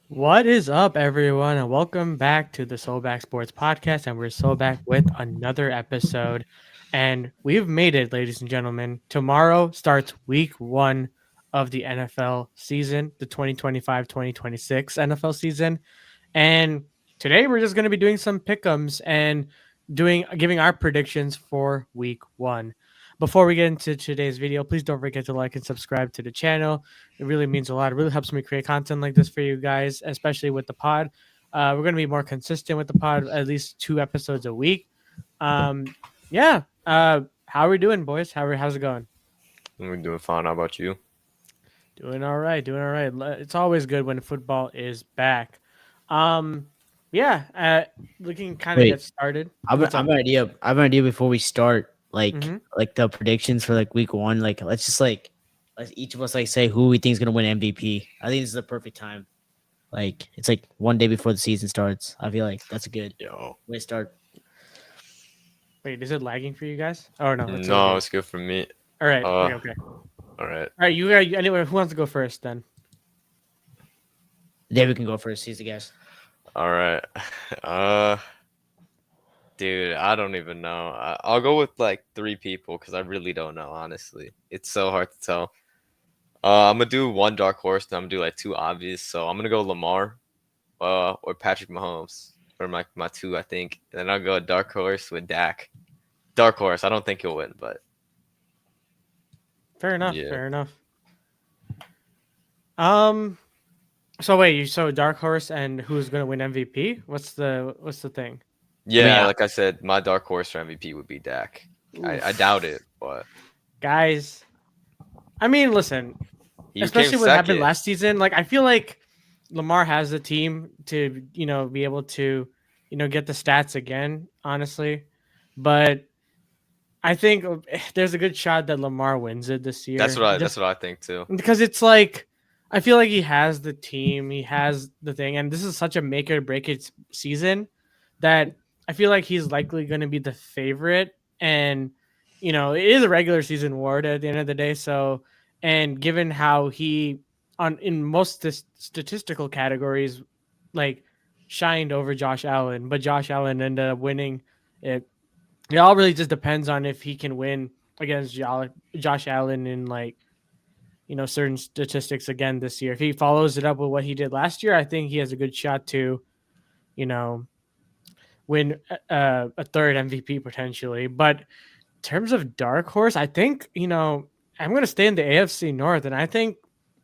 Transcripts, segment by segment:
What is up, everyone, and welcome back to the Sobacksports podcast. And we're so back with another episode. And we've made it, ladies and gentlemen. Tomorrow starts week one of the NFL season, the 2025-2026 NFL season. And today we're just going to be doing some pick'ems and giving our predictions for week one. Before we get into today's video, please don't forget to like and subscribe to the channel. It really means a lot. It really helps me create content like this for you guys, especially with the pod. We're going to be more consistent with the pod, at least 2 episodes a week. Yeah. How are we doing, boys? How's it going? We're doing fine. How about you? Doing all right. Doing all right. It's always good when football is back. Um, yeah. We can kind of get Wait, started. I have, What's I up? have an idea. I have an idea before we start, Mm-hmm. like the predictions for like week one. Like, let's each of us like say who we think is gonna win MVP. I think this is the perfect time. Like, it's like one day before the season starts. I feel like that's a good Yo. way to start. Wait, is it lagging for you guys? Oh no, it's all No, good. it's good for me. All right. Uh, Okay. Okay. all right. All right. You guys. Anyway, who wants to go first then? David can go first. He's the guest. All right. Uh, dude, I don't even know. I'll go with like three people because I really don't know. Honestly, it's so hard to tell. I'm gonna do one dark horse, and I'm gonna do like two obvious. So I'm gonna go Lamar, or Patrick Mahomes, or my two, I think. And then I'll go dark horse with Dak. Dark horse. I don't think he'll win, but Fair enough. yeah. Fair enough. Um. So wait, so Dark Horse and who's gonna win MVP? What's the thing? Yeah, I- like I said, my dark horse for MVP would be Dak. I Oof. doubt it, but Guys. I mean, listen. he came Especially what happened second. last season. Like I feel like Lamar has the team to be able to get the stats again. Honestly, but I think there's a good shot that Lamar wins it this year. That's Just what I think too. because it's like I feel like he has the team, he has the thing, and this is such a make or break it season that I feel like he's likely going to be the favorite. And it is a regular season award at the end of the day. So, and given how he on in most statistical categories, like shined over Josh Allen, but Josh Allen ended up winning it. It all really just depends on if he can win against Josh Allen in like certain statistics again this year. If he follows it up with what he did last year, I think he has a good shot to you know win a third MVP potentially. But in terms of dark horse, I think I'm going to stay in the AFC North, and I think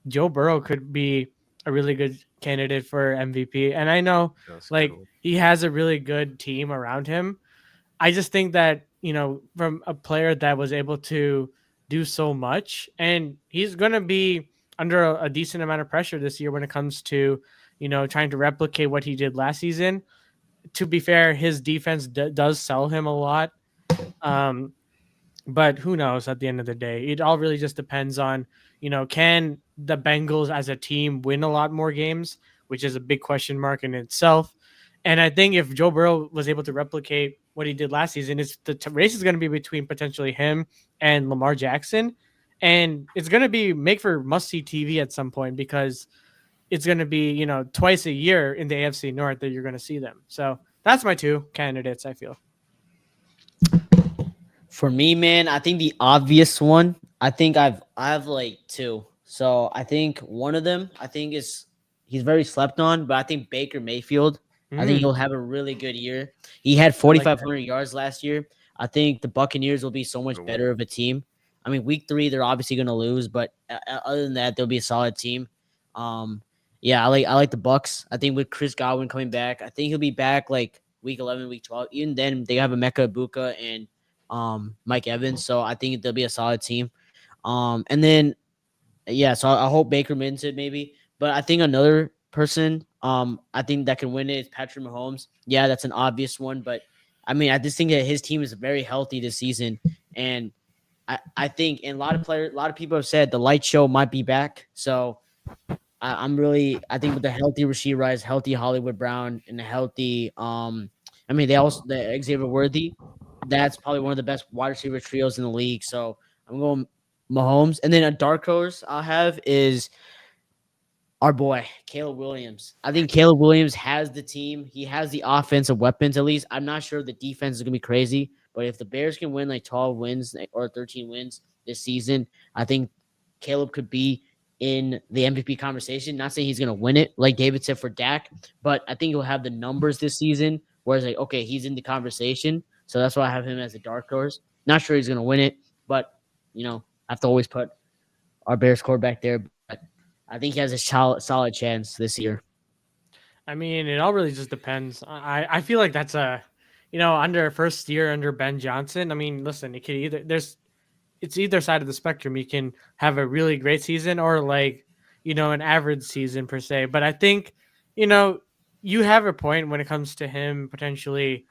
Joe Burrow could be a really good candidate for MVP. And I know That's a good like one. he has a really good team around him. I just think that, from a player that was able to do so much, and he's going to be under a decent amount of pressure this year when it comes to, trying to replicate what he did last season. To be fair, his defense does sell him a lot. Um, but who knows at the end of the day? It all really just depends on, can the Bengals as a team win a lot more games, which is a big question mark in itself. And I think if Joe Burrow was able to replicate what he did last season, the race is going to be between potentially him and Lamar Jackson. And it's going to be make for must see TV at some point because it's going to be, twice a year in the AFC North that you're going to see them. So that's my two candidates, I feel. For me, man, I think the obvious one. I have like two. So I think one of them, I think is he's very slept on, but I think Baker Mayfield. I think he'll Mm, have a really good year. He had I like that. 4,500 yards last year. I think the Buccaneers will be so much Good one. better of a team. I mean, week 3 they're obviously going to lose, but other than that, they'll be a solid team. Um, yeah, I like the Bucks. I think with Chris Godwin coming back, I think he'll be back like week 11, week 12. Even then, they have a Mecca Ibuka and Mike Evans, so I think they'll be a solid team. And then yeah, so I hope Baker wins it maybe. But I think another person I think that can win it is Patrick Mahomes. Yeah, that's an obvious one, but I mean I just think that his team is very healthy this season. And I think and a lot of people have said the light show might be back. So I think with the healthy Rasheed Rice, healthy Hollywood Brown, and a healthy I mean they also the Xavier Worthy, that's probably one of the best wide receiver trios in the league. So I'm going Mahomes. And then a dark horse I'll have is Our boy, Caleb Williams. I think Caleb Williams has the team. He has the offensive weapons, at least. I'm not sure the defense is going to be crazy, but if the Bears can win like 12 wins or 13 wins this season, I think Caleb could be in the MVP conversation. Not saying he's going to win it, like David said for Dak, but I think he'll have the numbers this season where it's like, okay, he's in the conversation. So that's why I have him as a dark horse. Not sure he's going to win it, but, I have to always put our Bears quarterback there. But I think he has a solid chance this year. I mean, it all really just depends. I feel like that's under first year under Ben Johnson. I mean, listen, it could it's either side of the spectrum. You can have a really great season or like, an average season per se. But I think, you know, you have a point when it comes to him potentially,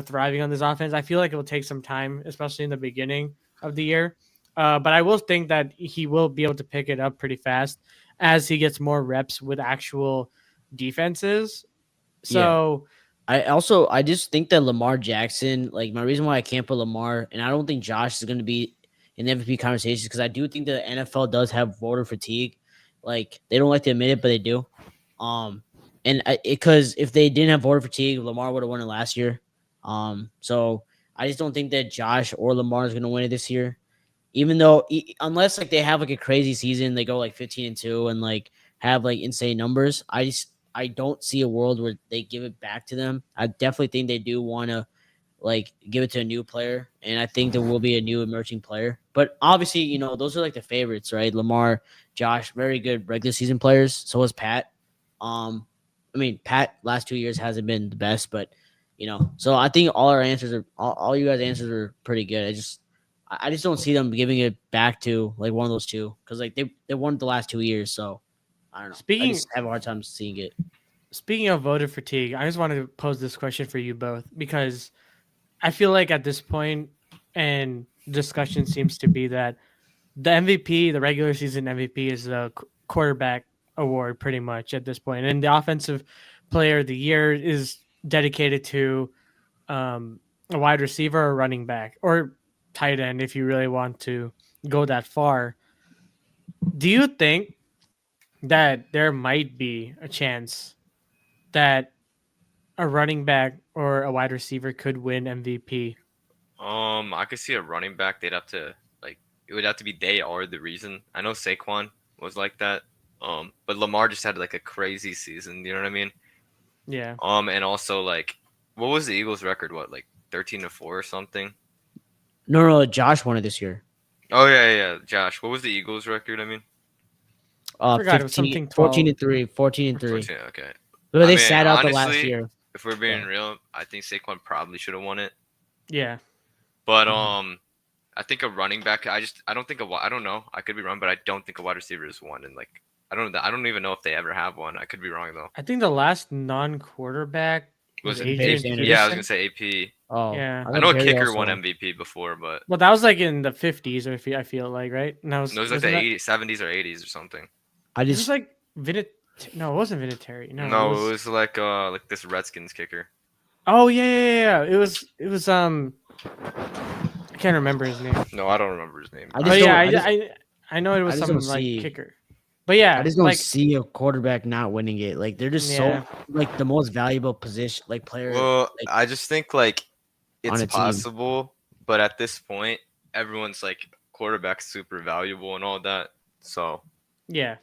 thriving on this offense. I feel like it will take some time, especially in the beginning of the year. But I will think that he will be able to pick it up pretty fast as he gets more reps with actual defenses. So I just think that Lamar Jackson, like my reason why I can't put Lamar, and I don't think Josh is going to be in the MVP conversation because I do think the NFL does have voter fatigue. Like they don't like to admit it, but they do. And because if they didn't have voter fatigue, Lamar would have won it last year. So I just don't think that Josh or Lamar is going to win it this year. Even though, unless like they have like a crazy season, they go like 15-2 and like have like insane numbers. I don't see a world where they give it back to them. I definitely think they do want to like give it to a new player, and I think there will be a new emerging player. But obviously, those are like the favorites, right? Lamar, Josh, very good regular season players. So was Pat. I mean, Pat last 2 years hasn't been the best, but so I think all our answers are all you guys' answers are pretty good. I just don't see them giving it back to like one of those two because like they won the last 2 years, so I don't know. I just have a hard time seeing it. Speaking of voter fatigue, I just wanted to pose this question for you both because I feel like at this point, and discussion seems to be that the MVP, the regular season MVP, is the quarterback award pretty much at this point, and the offensive player of the year is dedicated to a wide receiver or running back or tight end if you really want to go that far. Do you think that there might be a chance that a running back or a wide receiver could win MVP? I could see a running back. They'd have to it would have to be they are the reason. I know Saquon was like that. But Lamar just had like a crazy season. You know what I mean? Yeah. And also like, what was the Eagles' record? What, like 13-4 or something? No, Josh won it this year. Oh yeah. Josh, what was the Eagles' record? I mean, I forgot 15, it was something 14-3, 14-3. 14, okay. But they I mean, sat out the last honestly, year. If we're being real, I think Saquon probably should have won it. Yeah. But I think a running back. I don't think I don't know. I could be wrong, but I don't think a wide receiver is one. And like, I don't even know if they ever have one. I could be wrong though. I think the last non-quarterback was it Adrian Sanders? Peterson. Yeah, I was gonna say AP. Oh, Yeah. I know a Perry kicker also won MVP before, but Well, that was like in the 50s, or I feel like, right? And that was, it was like the 80s, 70s or 80s or something. I This just is like No, it wasn't Vinatieri. No, No, it was like this Redskins kicker. Oh yeah. It was I can't remember his name. No, I don't remember his name. I Oh just yeah, don't- I know it was I just some don't like see- kicker. But yeah, I just don't like see a quarterback not winning it. Like they're just Yeah. so like the most valuable position, like player. Well, like, I just think like on it's a team. possible, but at this point, everyone's like quarterback's super valuable and all that. So yeah.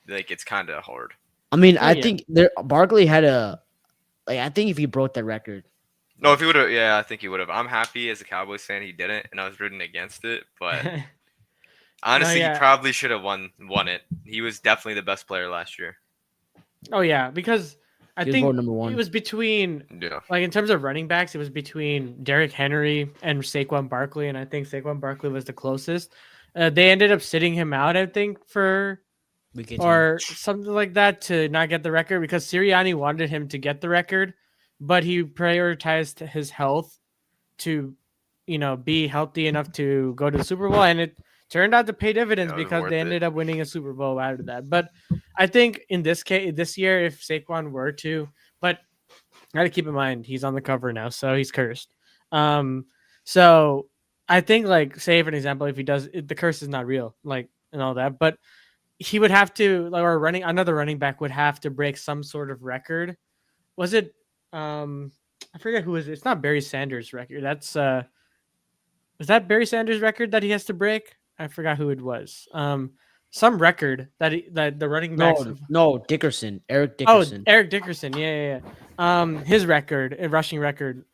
like it's kind of hard. I mean, Oh, I yeah. think Barkley had I think if he broke that record, No, if he would have, yeah, I think he would have. I'm happy as a Cowboys fan he didn't, and I was rooting against it. But honestly, yeah. he probably should have won it. He was definitely the best player last year. Oh yeah, because I He was think voted number one. it was between Yeah. like in terms of running backs, it was between Derrick Henry and Saquon Barkley, and I think Saquon Barkley was the closest. They ended up sitting him out, I think, for week 18. or something like that to not get the record because Sirianni wanted him to get the record, but he prioritized his health to, be healthy enough to go to the Super Bowl, and it turned out to pay dividends Yeah, it was because worth they it. ended up winning a Super Bowl out of that. But I think in this case, this year, if Saquon were to, but I got to keep in mind he's on the cover now, so he's cursed. So I think, like, say for an example, if he does, the curse is not real, like, and all that. But he would have to, like, or another running back would have to break some sort of record. Was it? I forget who is it. It's not Barry Sanders' record. That's was that Barry Sanders' record that he has to break? I forgot who it was. Some record that the running backs. No, Dickerson, Eric Oh, Dickerson. Eric Dickerson. Yeah. His record, a rushing record.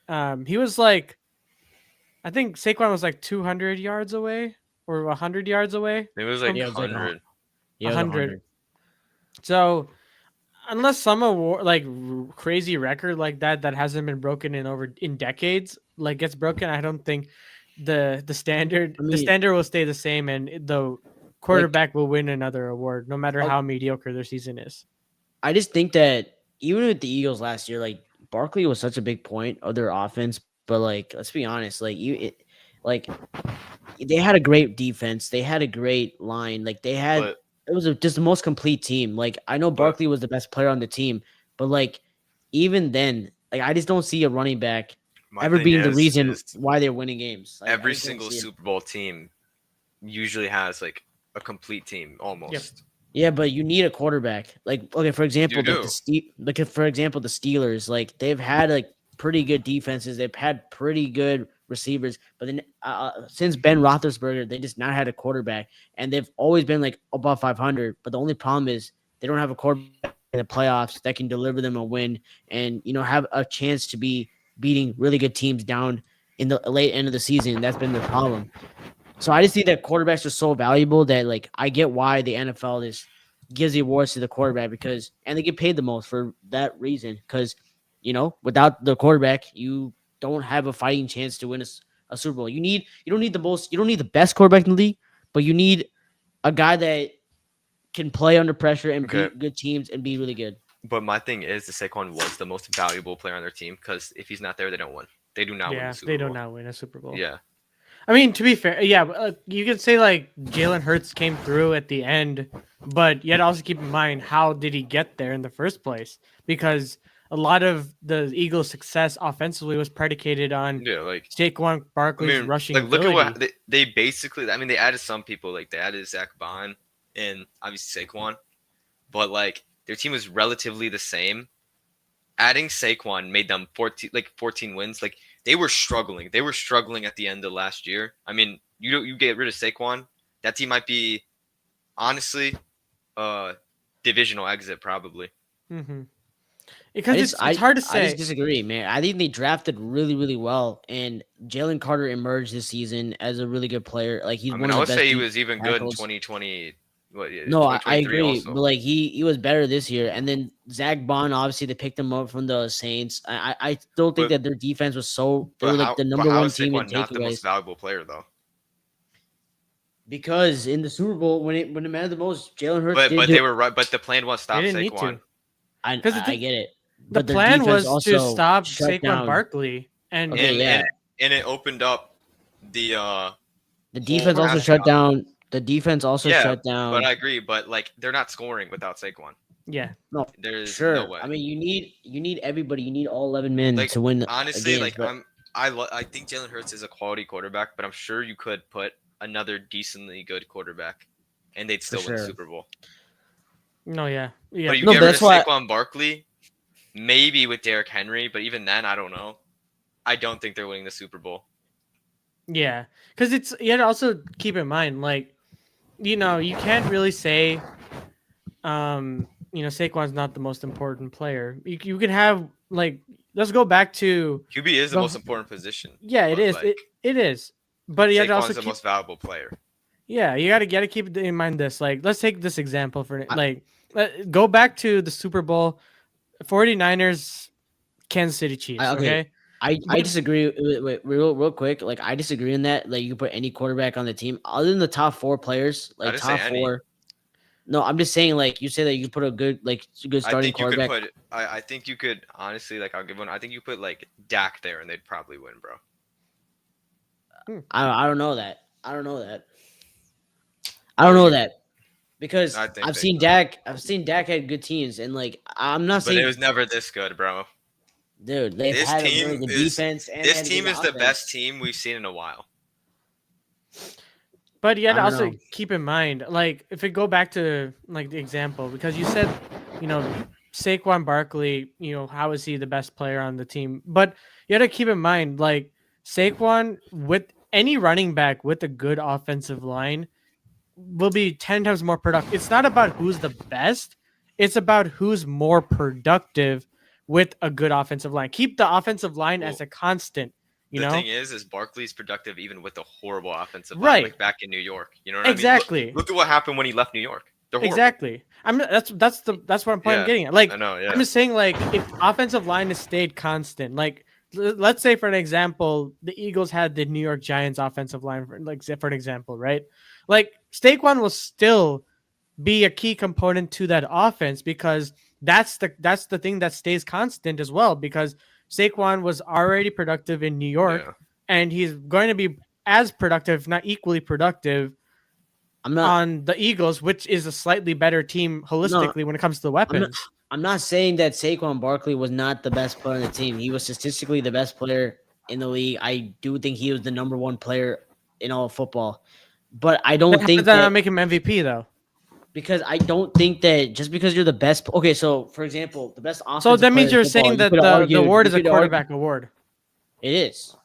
He was like, I think Saquon was like 200 yards away or 100 yards away It was like from Yeah, it was like 100. Yeah, it was 100. So unless some award like crazy record like that hasn't been broken in decades gets broken, I don't think the standard I mean, the standard will stay the same, and the quarterback will win another award no matter how mediocre their season is. I just think that even with the Eagles last year, like Barkley was such a big point of their offense. But like, let's be honest, like they had a great defense, they had a great line, like But it was just the most complete team. Like I know but Barkley was the best player on the team, but like even then, like I just don't see a running back my ever thing being the reason is why they're winning games. Like, I every just don't single see it. Super Bowl team usually has like a complete team almost. Yeah, but you need a quarterback. Like, okay, for example, do. for example, the Steelers, like they've had like pretty good defenses, they've had pretty good receivers, but then since Ben Roethlisberger, they just not had a quarterback, and they've always been like above 500. But the only problem is they don't have a quarterback in the playoffs that can deliver them a win, and have a chance to be beating really good teams down in the late end of the season. That's been the problem. So I just think that quarterbacks are so valuable that like I get why the NFL is gives the awards to the quarterback and they get paid the most for that reason. Because without the quarterback, you don't have a fighting chance to win a Super Bowl. You don't need the best quarterback in the league, but you need a guy that can play under pressure and Okay. beat good teams and be really good. But my thing is, the Saquon was the most valuable player on their team because if he's not there, they don't win. They do not win the Super Bowl. They do not win a Super Bowl. Yeah. I mean, to be fair, yeah, you could say like Jalen Hurts came through at the end, but you had to also keep in mind how did he get there in the first place? Because a lot of the Eagles' success offensively was predicated on like Saquon Barkley's rushing like look ability. at what they basically. I mean, they added some people, like they added Zach Bond and obviously Saquon, but like their team was relatively the same. Adding Saquon made them 14 wins. Like they were struggling. They were struggling at the end of last year. I mean, you get rid of Saquon, that team might be honestly divisional exit probably. Mm-hmm. Because it's hard to say. I just disagree, man. I think they drafted really, really well, and Jalen Carter emerged this season as a really good player. Like he's one of the I would best say he was even good in tackles. 2020. No, I agree, also. but like he was better this year. And then Zach Bond, obviously they picked him up from the Saints. I still think that their defense was they were like the number one team in takeaways. Not the most takeaways. valuable player though. Because in the Super Bowl, when it mattered the most, Jalen Hurts. But they were right. But the plan was stop They didn't need Saquon. to. I get it. The But their plan defense was to also stop shut Saquon down. Barkley, and Okay, and it opened up the defense also shut down. The defense also shut down. But I agree. But like they're not scoring without Saquon. Yeah, No, there's sure. no way. I mean, you need everybody. You need all 11 men to win. Honestly, games, I think Jalen Hurts is a quality quarterback, but I'm sure you could put another decently good quarterback, and they'd still win the Super Bowl. No, yeah. But you get rid of Saquon Barkley, maybe with Derrick Henry, but even then, I don't know. I don't think they're winning the Super Bowl. Yeah, because you have to also keep in mind, like, you can't really say, Saquon's not the most important player. You can have like, let's go back to QB is the most important position. Yeah, it is. It is. But you have to also the most valuable player. Yeah, you gotta keep in mind this. Like, let's take this example for go back to the Super Bowl, 49ers, Kansas City Chiefs. Okay. I disagree. Wait, real quick. Like I disagree in that. Like you can put any quarterback on the team other than the top 4 players. Like top 4. No, I'm just saying. Like you say that you put a good starting quarterback. I think you could honestly I'll give one. I think you put like Dak there and they'd probably win, bro. I don't know that. I don't know that because I've seen Dak had good teams and like I'm not saying. But it was never this good, bro. Dude, they've had the defense. And this team is the best team we've seen in a while. But you I had to don't also know. keep in mind, like, if we go back to like the example, because you said, you know, Saquon Barkley, how is he the best player on the team? But you had to keep in mind, like, Saquon with any running back with a good offensive line will be 10 times more productive. It's not about who's the best, it's about who's more productive with a good offensive line. Keep the offensive line as Well, a constant, you the thing know? is Barkley's productive even with a horrible offensive line, Right. like back in New York. You know what I mean? Look, Exactly. look at what happened when he left New York. They're horrible. Exactly. That's what I'm Yeah, getting at. I Like, know. I'm Yeah, just saying, like, if offensive line has stayed constant, like, let's say for an example, the Eagles had the New York Giants offensive line, for an example, right? Like, Saquon will still be a key component to that offense because that's the thing that stays constant as well. Because Saquon was already productive in New York, yeah. and he's going to be as productive, if not equally productive, I'm not. on the Eagles, which is a slightly better team No, holistically when it comes to the I'm not. weapons. I'm not saying that Saquon Barkley was not the best player on the team. He was statistically the best player in the league. I do think he was the number one player in all of football. But I Then don't how does think that that not make him MVP though? because I don't think that just because you're the best. Okay, so for example, the best So offensive that player means in you're football, saying you that could the argue. award You is a could argue quarterback award. it is.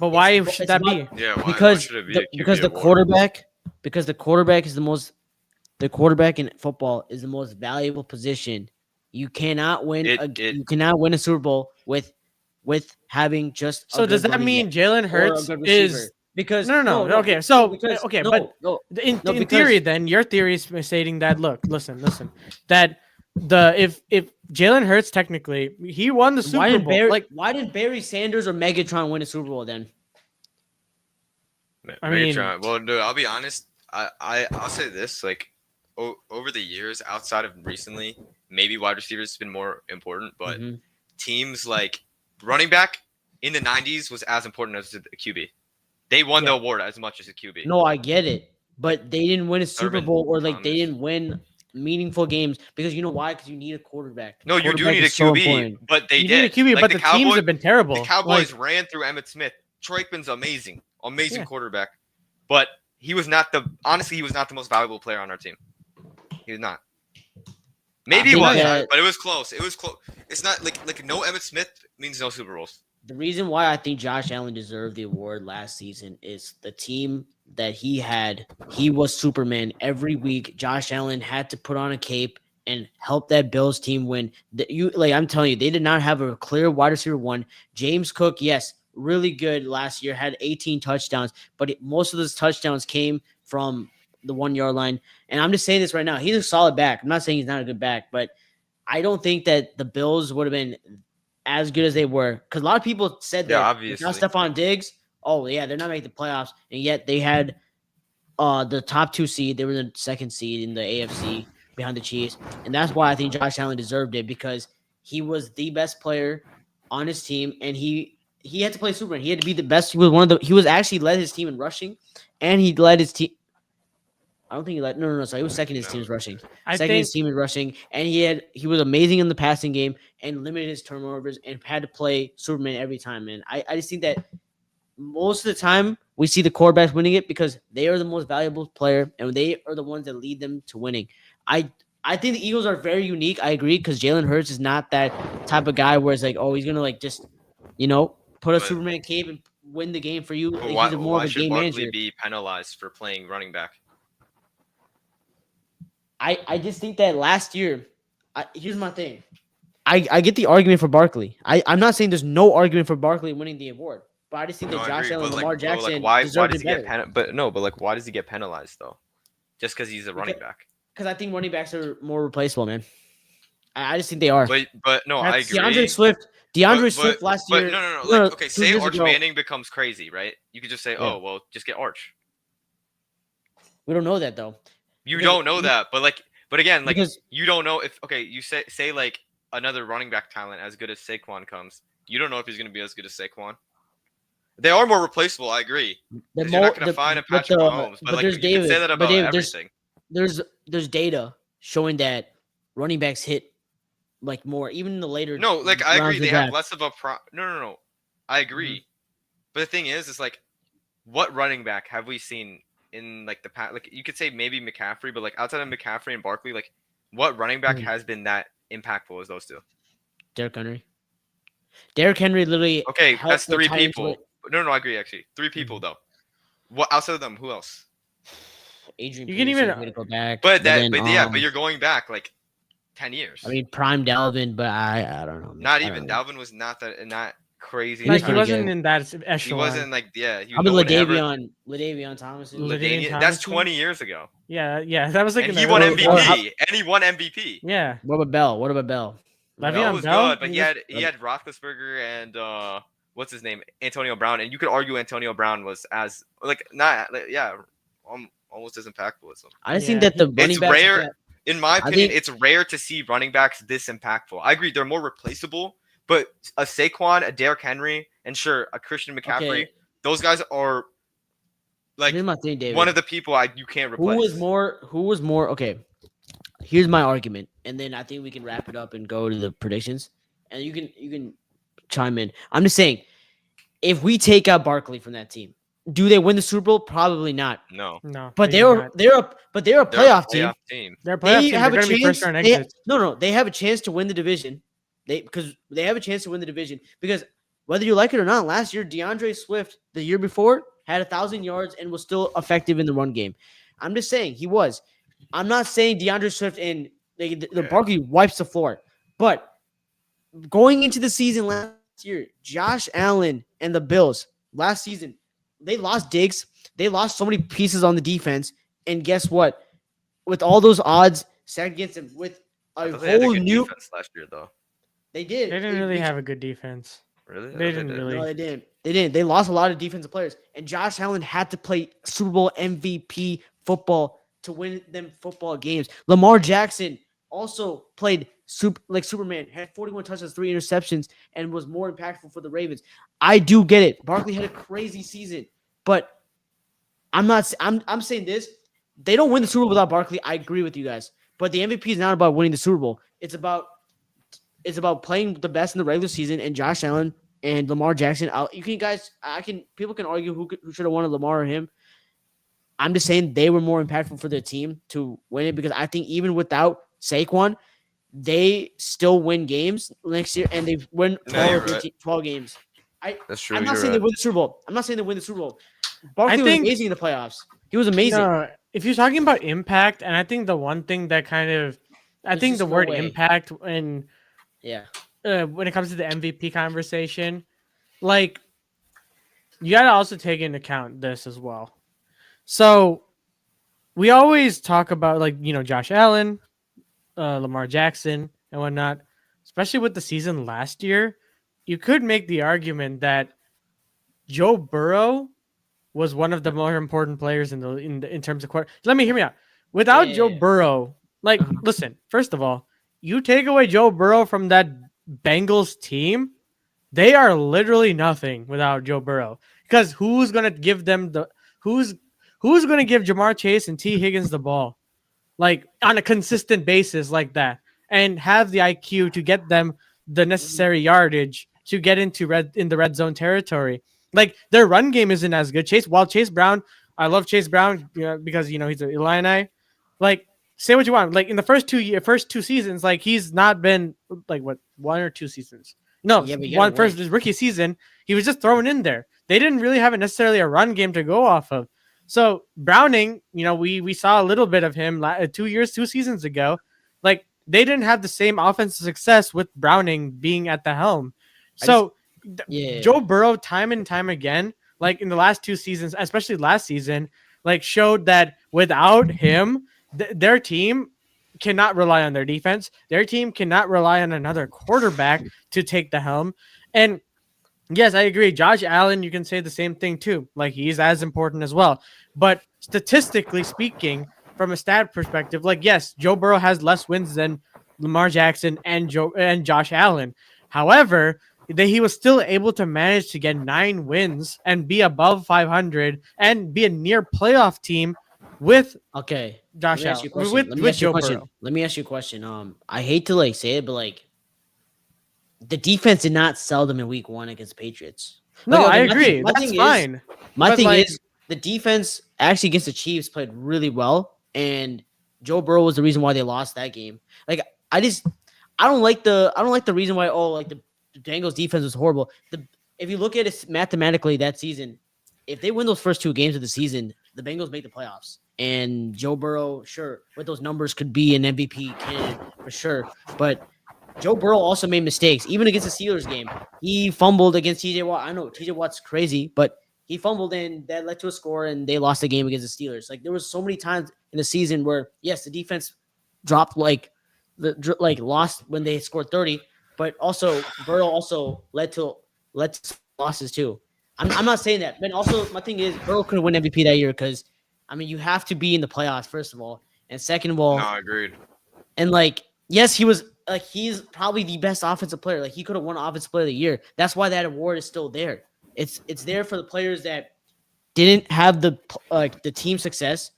But why should It's that about be? Yeah, why because should it be the a because QB the award? quarterback is the most the quarterback in football is the most valuable position. It You cannot win a Super Bowl with having just a So does good that running back mean Jalen or a Hurts good is receiver. Because no, no, no, no. no, Okay, no, so because okay, but no, no, no, in theory, because then your theory is stating that listen, that if Jalen Hurts technically he won the Super Bowl, like Why did Barry Sanders or Megatron win a Super Bowl then? I mean, Megatron. Well, dude, I'll be honest. I'll say this: like, over the years, outside of recently, maybe wide receivers has been more important, but Hmm. teams like running back in the '90s was as important as the QB. They won yeah. the award as much as a QB. No, I get it, but they didn't win a Super Thurman Bowl or like they Thomas. didn't win meaningful games because you know why? Because you need a quarterback. No, you do Quarterback need a is so QB, important. but they You need a did. QB, Like but the teams have been The terrible. Cowboys Like, ran through Emmitt Smith. Troy Aikman's amazing yeah. quarterback, but he was not the honestly he was not the most valuable player on our team. He was not. I Maybe he think was, that but it was close. It was close. It's not like no Emmitt Smith means no Super Bowls. the reason why I think Josh Allen deserved the award last season is the team that he had. He was Superman every week. Josh Allen had to put on a cape and help that Bills team win. I'm telling you, they did not have a clear wide receiver one. James Cook, yes, really good last year, had 18 touchdowns, but most of those touchdowns came from the 1 yard line. And I'm just saying this right now. He's a solid back. I'm not saying he's not a good back, but I don't think that the Bills would have been as good as they were. Because a lot of people said Yeah, that without obviously. Stephon Diggs, oh yeah, they're not making the playoffs, and yet they had the top 2 seed. They were the second seed in the AFC behind the Chiefs, and that's why I think Josh Allen deserved it because he was the best player on his team, and he had to play Superman. He had to be the best. He was one of the. He was actually led his team in rushing, and he led his team. I don't think he led. No. Sorry, he was second in his No. team's rushing. I Second in think his team in rushing, and he was amazing in the passing game and limited his turnovers and had to play Superman every time. Man, I just think that most of the time we see the quarterbacks winning it because they are the most valuable player and they are the ones that lead them to winning. I think the Eagles are very unique. I agree because Jalen Hurts is not that type of guy where it's like, oh, he's gonna like just put a But, Superman cape and win the game for you. but Like, why he's more of why a should game Barkley manager. be penalized for playing running back? I just think that last year, here's my thing. I get the argument for Barkley. I'm not saying there's no argument for Barkley winning the award, but I just think No, that I Josh agree. Allen and But Lamar like Jackson why deserved does it he get better why does he get penalized though? Just because he's a running back. because I think running backs are more replaceable, man. I just think they are. But no, I that's DeAndre agree. Swift, DeAndre But Swift last but year, no. no, Like okay, 2 say years Arch ago. Manning becomes crazy, right? You could just say, Yeah. oh well, just get Arch. We don't know that though. You Because don't know that, but again, like because you don't know if you say like another running back talent as good as Saquon comes. You don't know if he's going to be as good as Saquon. They are more replaceable. I agree. the Because you're mo not going to the find a but Patrick the Mahomes, but but like there's you could say David, that but about David, everything. there's data showing that running backs hit like more, even in the later No, like I rounds agree. of the They have draft. less of a pro. No. I agree. But the thing is like, what running back have we seen in like the past. Like you could say maybe McCaffrey, but like outside of McCaffrey and Barkley, like what running back has been that impactful as those two? Derrick Henry. Derrick Henry literally Okay, helped that's the three Titans people. No, I agree actually. Three people though. What outside of them? Who else? Adrian You can Peterson, even- way to go back. But then, but you're going back like 10 years. I mean, prime Dalvin, but I don't know. Man. Not I even. don't know. Dalvin was not that crazy. He was Like he pretty wasn't good. in that He echelon. wasn't like He, I mean, no one ever- Ladavion Thomas. Ladainian That's Tomlinson? 20 years ago. Yeah, that was like And in he the won early- MVP. And he won MVP. Yeah, What about Bell? What about Bell? Le'Veon That was Bell? good, but he had Roethlisberger and what's his name, Antonio Brown, and you could argue Antonio Brown was as almost as impactful as him. I just Yeah, think that the running It's backs. rare. In my opinion, think- it's rare to see running backs this impactful. I agree, they're more replaceable, but a Saquon, a Derrick Henry, and sure, a Christian McCaffrey, Okay. those guys are like Here's my thing, David. one of the people you can't replace. Who was more? Okay, here's my argument, and then I think we can wrap it up and go to the predictions, and you can chime in. I'm just saying, if we take out Barkley from that team, do they win the Super Bowl? Probably not. No, no, But they they're did not. they're a they're playoff team. team. They're a playoff They team. have They're a gonna be chance. first round They, exits. no, they have a chance to win the division. Because they have a chance to win the division. Because whether you like it or not, last year DeAndre Swift, the year before, had 1,000 yards and was still effective in the run game. I'm just saying he was. I'm not saying DeAndre Swift and the Barkley wipes the floor, but going into the season last year, Josh Allen and the Bills last season, they lost Diggs. They lost so many pieces on the defense, and guess what? With all those odds stacked against them, with I a thought they had a whole good new, defense last year, though. they did. They didn't really have a good defense. Really? They didn't really. No, they didn't. They didn't. They lost a lot of defensive players, and Josh Allen had to play Super Bowl MVP football to win them football games. Lamar Jackson also played like Superman, had 41 touchdowns, 3 interceptions, and was more impactful for the Ravens. I do get it. Barkley had a crazy season, but I'm saying this. They don't win the Super Bowl without Barkley. I agree with you guys, but the MVP is not about winning the Super Bowl. It's about playing the best in the regular season, and Josh Allen and Lamar Jackson. People can argue who should have won, Lamar or him. I'm just saying they were more impactful for their team to win it, because I think even without Saquon, they still win games next year, and they win 12 games. That's true. I'm not you're saying they right. win the Super Bowl. I'm not saying they win the Super Bowl. Barkley was think- amazing in the playoffs. He was amazing. No, if you're talking about impact, and I think the one thing that kind of, I There's think just the no word way. impact and Yeah. when it comes to the MVP conversation, like you got to also take into account this as well. So we always talk about Josh Allen, Lamar Jackson, and whatnot. Especially with the season last year, you could make the argument that Joe Burrow was one of the more important players in terms of Let me hear me out. Without Joe Yeah. Burrow, listen. First of all, you take away Joe Burrow from that Bengals team, they are literally nothing without Joe Burrow. Because who's gonna give them who's gonna give Jamar Chase and T Higgins the ball, like on a consistent basis like that, and have the IQ to get them the necessary yardage to get into the red zone territory. Like their run game isn't as good. Chase Brown, I love Chase Brown because he's an Illini. Like say what you want. Like in the first two seasons, like he's not been like what 1 or 2 seasons. No, Yeah, but you gotta first win. his rookie season, he was just thrown in there. They didn't really have necessarily a run game to go off of. So Browning, we saw a little bit of him 2 seasons ago. Like they didn't have the same offensive success with Browning being at the helm. So Yeah. Joe Burrow, time and time again, like in the last 2 seasons, especially last season, like showed that without him, their team cannot rely on their defense. Their team cannot rely on another quarterback to take the helm. And yes, I agree. Josh Allen, you can say the same thing too. Like he's as important as well. But statistically speaking, from a stat perspective, like yes, Joe Burrow has less wins than Lamar Jackson and Josh Allen. However, he was still able to manage to get 9 wins and be above 500 and be a near playoff team with Okay. Josh Let me ask you a Allen, question. Let me with ask you a Joe question. Burrow. Let me ask you a question. I hate to say it, but the defense did not sell them in week 1 against the Patriots. No, Like, I okay, agree. my That's thing is- fine. My But, thing like- is the defense actually against the Chiefs played really well, and Joe Burrow was the reason why they lost that game. Like I don't like the reason why the Bengals defense was horrible. If you look at it mathematically that season, if they win those first 2 games of the season, the Bengals make the playoffs. And Joe Burrow, sure, with those numbers could be an MVP candidate for sure. But Joe Burrow also made mistakes, even against the Steelers game. He fumbled against TJ Watt. I know TJ Watt's crazy, but he fumbled and that led to a score, and they lost the game against the Steelers. Like there was so many times in the season where yes, the defense dropped lost when they scored 30, but also Burrow also led to losses too. I'm not saying that, but also my thing is Burrow could win MVP that year because I mean you have to be in the playoffs first of all, and second of all, No, agreed. and like yes, he's probably the best offensive player. Like he could have won Offensive Player of the Year. That's why that award is still there. It's there for the players that didn't have the team success,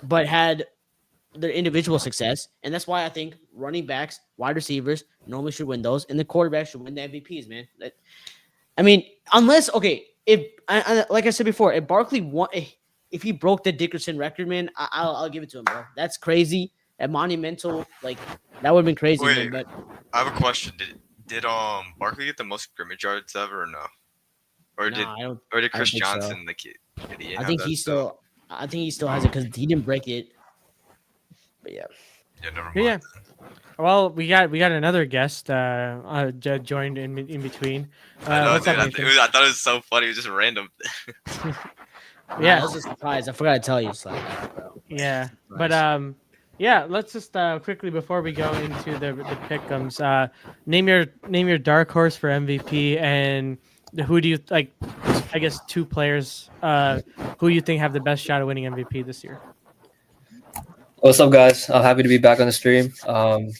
but had their individual success, and that's why I think running backs, wide receivers normally should win those, and the quarterback should win the MVPs. Man, I mean, unless if like I said before, if Barkley won, if he broke the Dickerson record, man, I'll give it to him, bro. That's crazy. At monumental, like that would have been crazy. Wait, man, but I have a question. Did Barkley get the most scrimmage yards ever or no? Or did I don't Chris think so. Johnson did he I have think that he still? I think he still has it because he didn't break it. But yeah. Yeah, never mind. Yeah. Well, we got another guest joined in between. I know, What's dude. up, Nathan? I thought it was so funny. It was just random. Yeah, that was a surprise. I forgot to tell you. So, bro. Yeah, Surprise. but yeah. Let's just quickly before we go into the pick'ems, name your dark horse for MVP, and who do you like? I guess 2 players who you think have the best shot of winning MVP this year. What's up, guys? I'm happy to be back on the stream.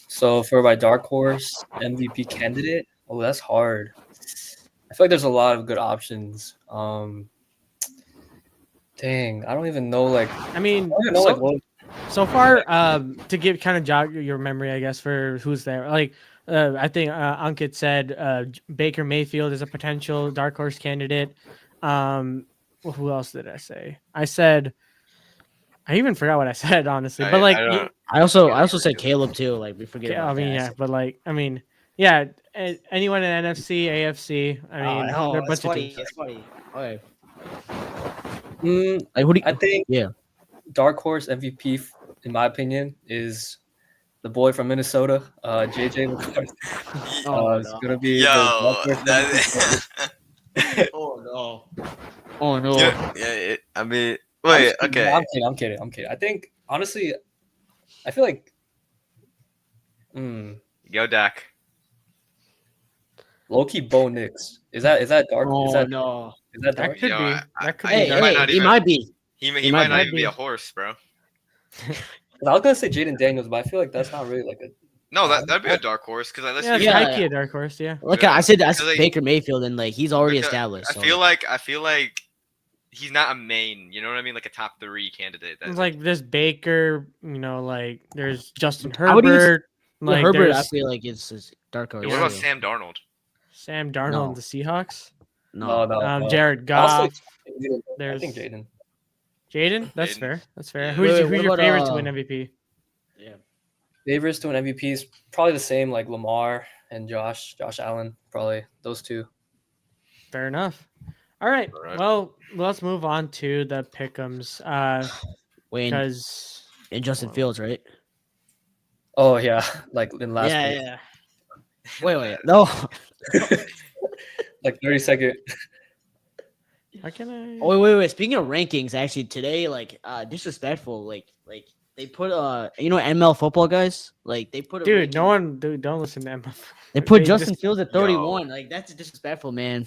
So for my dark horse MVP candidate, that's hard. I feel like there's a lot of good options. Dang, I don't even know. Like, I mean, I don't even know, what. So far, to give kind of jog your memory, I guess, for who's there. Like, I think Ankit said Baker Mayfield is a potential dark horse candidate. Who else did I say? I even forgot what I said, honestly. But like, I also said Caleb too. Like we forget. yeah, about I mean, that. yeah, but like, I mean, yeah, anyone in NFC, AFC. I mean, there are a bunch of teams. It's funny. Okay. Mm, Like, who do you, I think yeah. dark horse MVP, in my opinion, is the boy from Minnesota, JJ McCarthy. It's gonna be the dark horse MVP. Oh no. Yeah. I mean, wait. Okay. I'm kidding. I think honestly, I feel like. Go Dak. Low-key Bo Nix. Is that dark? Oh is that, no. Is that dark? That could be. That could Hey, be. he might be. He He might might not even be. be a horse, bro. I was gonna say Jaden Daniels, but I feel like that's not really like a. No, that'd be a dark horse because Yeah, it's Yeah. high-key a dark horse. Yeah. Like Yeah. I said Like- Baker Mayfield, and like he's already Because established. I So. feel like he's not a main. You know what I mean? Like a top 3 candidate. It's like there's Baker. Like there's Justin I would even- Herbert. Like, Like Herbert, I there's feel like it's dark horse. What about too. Sam Darnold? Sam Darnold No. and the Seahawks. No. No. Jared I'll say Goff. Jaden. I There's think Jaden. Jaden. That's Jaden. fair. That's fair. Yeah. Who's Wait, who's what your about, favorite to win MVP? Yeah. Favorites to an MVP is probably the same, like Lamar and Josh Allen. Probably those 2. Fair enough. All right. All right. Well, let's move on to the pick'ems. Wayne Because and Justin Fields, right? Oh yeah, like in last week. Yeah. Wait. No. Like 30-second. how can I? Oh, wait. Speaking of rankings, actually today, like disrespectful. Like they put ML football guys. Like they put Dude, don't listen to Emma. They put they Justin just- Fields at 31. Like that's disrespectful, man.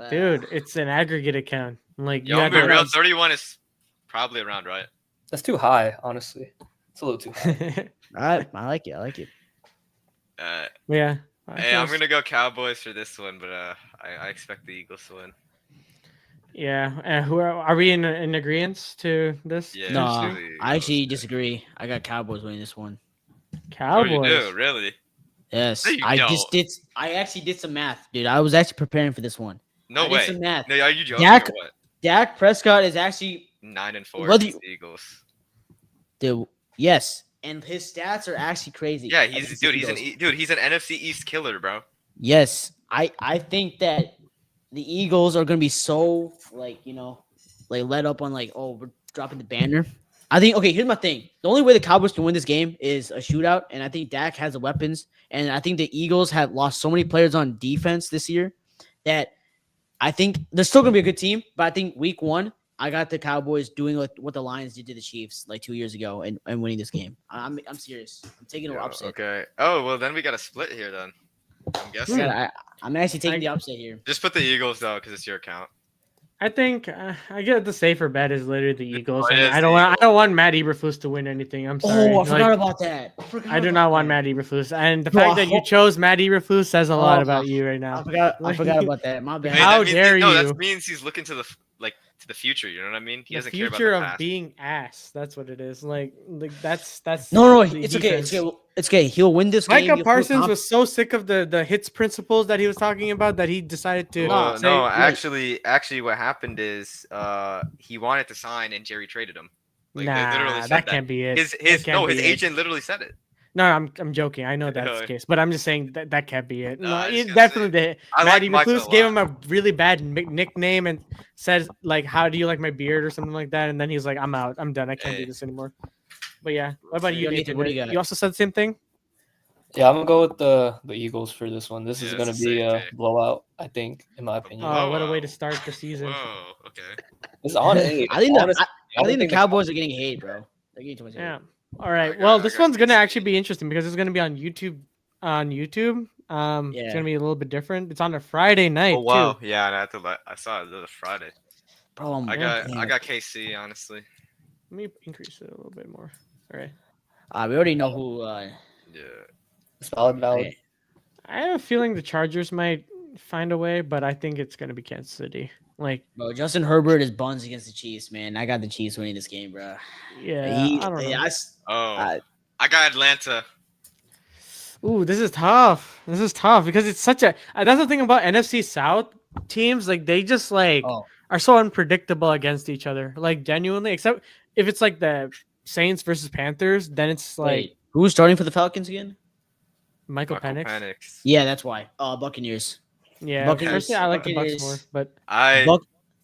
Dude, it's an aggregate account. Like Yo, you I'm have being real. to. 31 is probably around right. That's too high, honestly. It's a little too high. I like it. Yeah. Hey, I'm gonna go Cowboys for this one, but I expect the Eagles to win. Yeah. Who are we in agreement to this? Yeah. No, absolutely. I actually disagree. I got Cowboys winning this one. Oh, Cowboys. you do, really? Yes, No, you I don't. actually did some math, dude. I was actually preparing for this one. No I did way. some math. No, are you joking? Dak- or what? Dak Prescott is actually 9-4 Whether against the Eagles. Dude, yes, and his stats are actually crazy. Yeah, against the he's Eagles. he's an NFC East killer, bro. Yes, I think that the Eagles are gonna be so like let up on like, oh, we're dropping the banner. I think, okay, here's my thing. The only way the Cowboys can win this game is a shootout, and I think Dak has the weapons. And I think the Eagles have lost so many players on defense this year that I think they're still gonna be a good team. But I think week 1, I got the Cowboys doing like what the Lions did to the Chiefs like 2 years ago and winning this game. I'm serious. I'm taking an upset. Okay. Oh well, then we got a split here. Then I'm guessing. I'm actually taking the upset here. Just put the Eagles though, because it's your account. I think I get the safer bet is literally the Eagles. it And is I the don't want Matt Eberflus to win anything. I'm sorry. Oh, I forgot about that. I do not want Matt Eberflus, and the Bro, fact that you chose Matt Eberflus says a lot about you right I now. forgot about that. My bad. How dare No, you? that means he's looking to the future. You know what I mean? He The doesn't care about future the of past. being ass. That's what it is. Like that's No, the it's okay. defense. It's okay. He'll win this game. Micah He'll feel Parsons was so sick of the hits principles that he was talking about that he decided to Well, say, no, "Wait, actually, what happened is he wanted to sign and Jerry traded him. Like, they literally nah, said that can't be it. His That can't be it. agent literally said it. No, I'm joking. I know that's No. the case, but I'm just saying that can't be it. No, No, I was gonna definitely did. I Matt like Micah a Eberflus gave lot. him a really bad nickname and said like, "How do you like my beard?" or something like that, and then he's like, "I'm out. I'm done. I can't do Hey. this anymore." But yeah, what about you, Nathan, Nathan? what do you got? You also said the same thing. Yeah, I'm gonna go with the Eagles for this one. This is Yeah, gonna it's the be same a pick. blowout, I think, in my opinion. Oh, what a way Whoa. to start the season. Whoa. Okay. It's on it. I think honestly, I think the think Cowboys are getting hate, bro. They're getting too much hate. Yeah. All right. I Well, got- this I got one's gonna KC. actually be interesting because it's gonna be on YouTube. It's Yeah. gonna be a little bit different. It's on a Friday night Oh wow. too. Yeah, and I saw it the Friday. Bro, I got KC honestly. Let me increase it a little bit more. All right. We already know who. Yeah. Valid. Okay. I have a feeling the Chargers might find a way, but I think it's gonna be Kansas City. Like, Bro, Justin Herbert is buns against the Chiefs, man. I got the Chiefs winning this game, bro. yeah, I don't know. I got Atlanta. Ooh, this is tough. This is tough because it's such a. That's the thing about NFC South teams. Like they just like Oh, are so unpredictable against each other. Like genuinely, except if it's like the Saints versus Panthers, then it's like wait. Who's starting for the Falcons again? Michael Penix. Penix. Yeah, that's why. Buccaneers. Yeah, Buccaneers- personally, I like the Bucks Buccaneers. more, but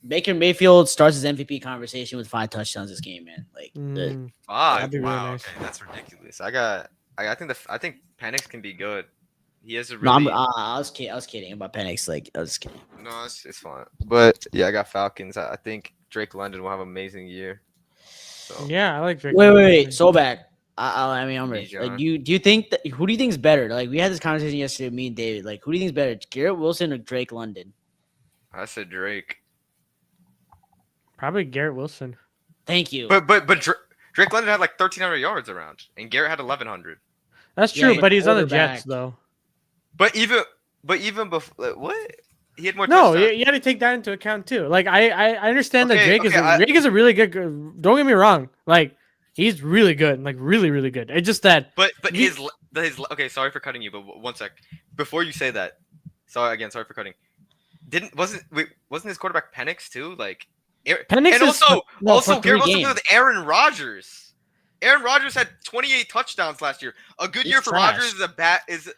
Baker Mayfield starts his MVP conversation with 5 touchdowns this game, man. Like, mm, Five. That'd be really Wow. nice. Okay, that's ridiculous. I think Penix can be good. He has a no, really I was kidding about Penix. Like, I was kidding. no, it's fine. But yeah, I got Falcons. I think Drake London will have an amazing year. So yeah, I like Drake. Wait. So back. I mean, I'm ready. Bijan. Like, do you think that who do you think is better? Like, we had this conversation yesterday, me and David. Like, who do you think is better, Garrett Wilson or Drake London? I said Drake. Probably Garrett Wilson. Thank you. But Drake London had like 1,300 yards around, and Garrett had 1,100. That's Yeah, true, but but he's on the quarterback. Jets though. But even before what? He had more. No, touchdowns. you got to take that into account too. Like I understand that Okay, Drake okay, Drake is a really good. Don't get me wrong. Like he's really good. Like really good. It's just that But You- his okay. Sorry for cutting you, but one sec. Before you say that, sorry for cutting. Wasn't his quarterback Penix too? Like Penix and is also for 3 Garrett Wilson games. with Aaron Rodgers. Aaron Rodgers had 28 touchdowns last year. A good He's year for trash. Rodgers is a bad no, year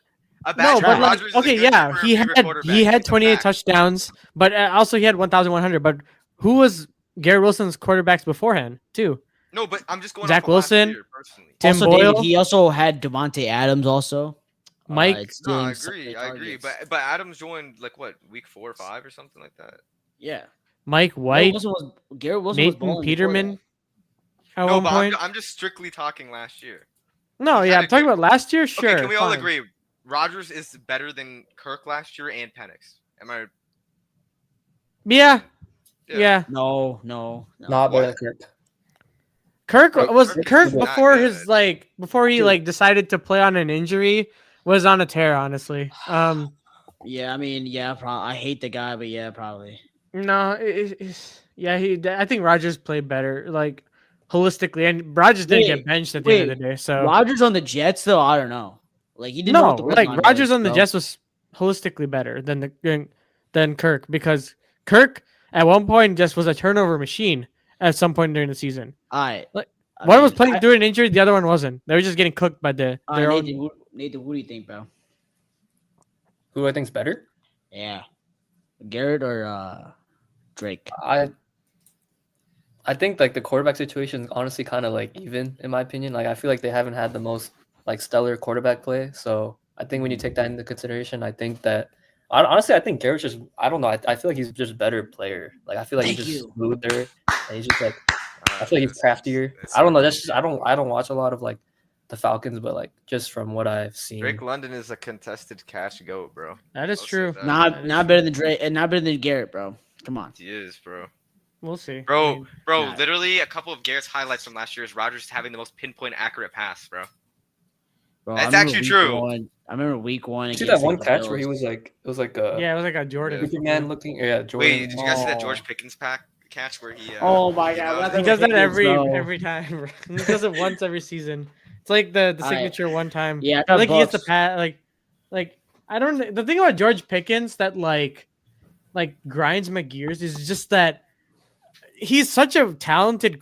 but for like, Rodgers. is a okay, good yeah, year for a he favorite had quarterback. he had It's a 28 fact. touchdowns, but also he had 1,100. But who was Garrett Wilson's quarterbacks beforehand too? No, but I'm just going Zach off of last Wilson? year, personally. Tim also, Boyle? David, he also had Devontae Adams. Also, Mike- it's No, I doing some agree. good I agree. targets. But Adams joined like what week 4 or 5 or something like that. yeah, Mike White, Garrett Wilson was Nathan balling before Peterman. At No, one but point. I'm just strictly talking last year. No, he yeah, had I'm a talking good- about last year. Sure. Okay, can we all fine. agree? Rodgers is better than Kirk last year and Penix. Am I? Yeah, Yeah. yeah. No. Not better than Kirk. Kirk Kirk was is Kirk not before good. his like before he Dude. like decided to play on an injury was on a tear. Honestly, Yeah, I mean, yeah, I hate the guy, but yeah, probably. no, yeah, I think Rogers played better, like holistically, and Rogers didn't get benched at the end of the day. So Rodgers on the Jets, though, I don't know. Like he didn't know no, what the like line Rogers was, on the bro. Jets was holistically better than Kirk because Kirk at one point just was a turnover machine, at some point during the season. All right. Like, I one was mean, playing through an injury, the other one wasn't. They were just getting cooked by their own. Nathan, who do you think, bro? Who I think's better? Yeah, Garrett or Drake? I think like the quarterback situation is honestly kind of like even in my opinion. Like I feel like they haven't had the most like stellar quarterback play. So I think when you take that into consideration, I think that honestly I think Garrett's just I don't know. I feel like he's just a better player. Like I feel like he's just smoother and he's just like I feel like he's craftier. I don't know. That's just I don't watch a lot of like the Falcons, but like just from what I've seen. Drake London is a contested catch goat, bro. That is true. Not better than Drake and not better than Garrett, bro. Come on. He is, bro. We'll see. Bro, literally a couple of Garrett's highlights from last year is Rodgers having the most pinpoint accurate pass, bro. That's actually true. I remember week 1. You see that one catch where he was like, it was like a it was like a Jordan Superman looking. Yeah, Jordan. Wait, did you guys see that George Pickens catch where he? Oh my god, he does that every time. He does it once every season. It's like the signature one time. Yeah, like he gets the pat. Like I don't. The thing about George Pickens that like grinds my gears is just that he's such a talented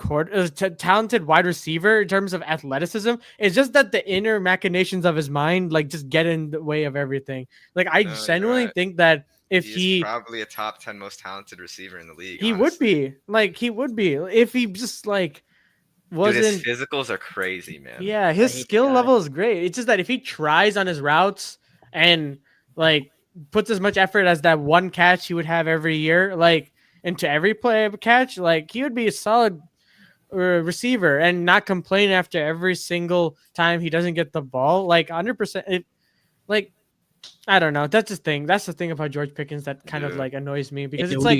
talented wide receiver in terms of athleticism. It's just that the inner machinations of his mind like just get in the way of everything. Like I genuinely think that if he's probably a top 10 most talented receiver in the league. He would be. Like he would be if he just like wasn't. Dude, his physicals are crazy, man. Yeah, his skill level is great. It's just that if he tries on his routes and like puts as much effort as that one catch he would have every year, like into every play catch, like he would be a solid receiver and not complain after every single time he doesn't get the ball. Like 100%. Like I don't know. That's the thing. That's the thing about George Pickens that kind of like annoys me because it's like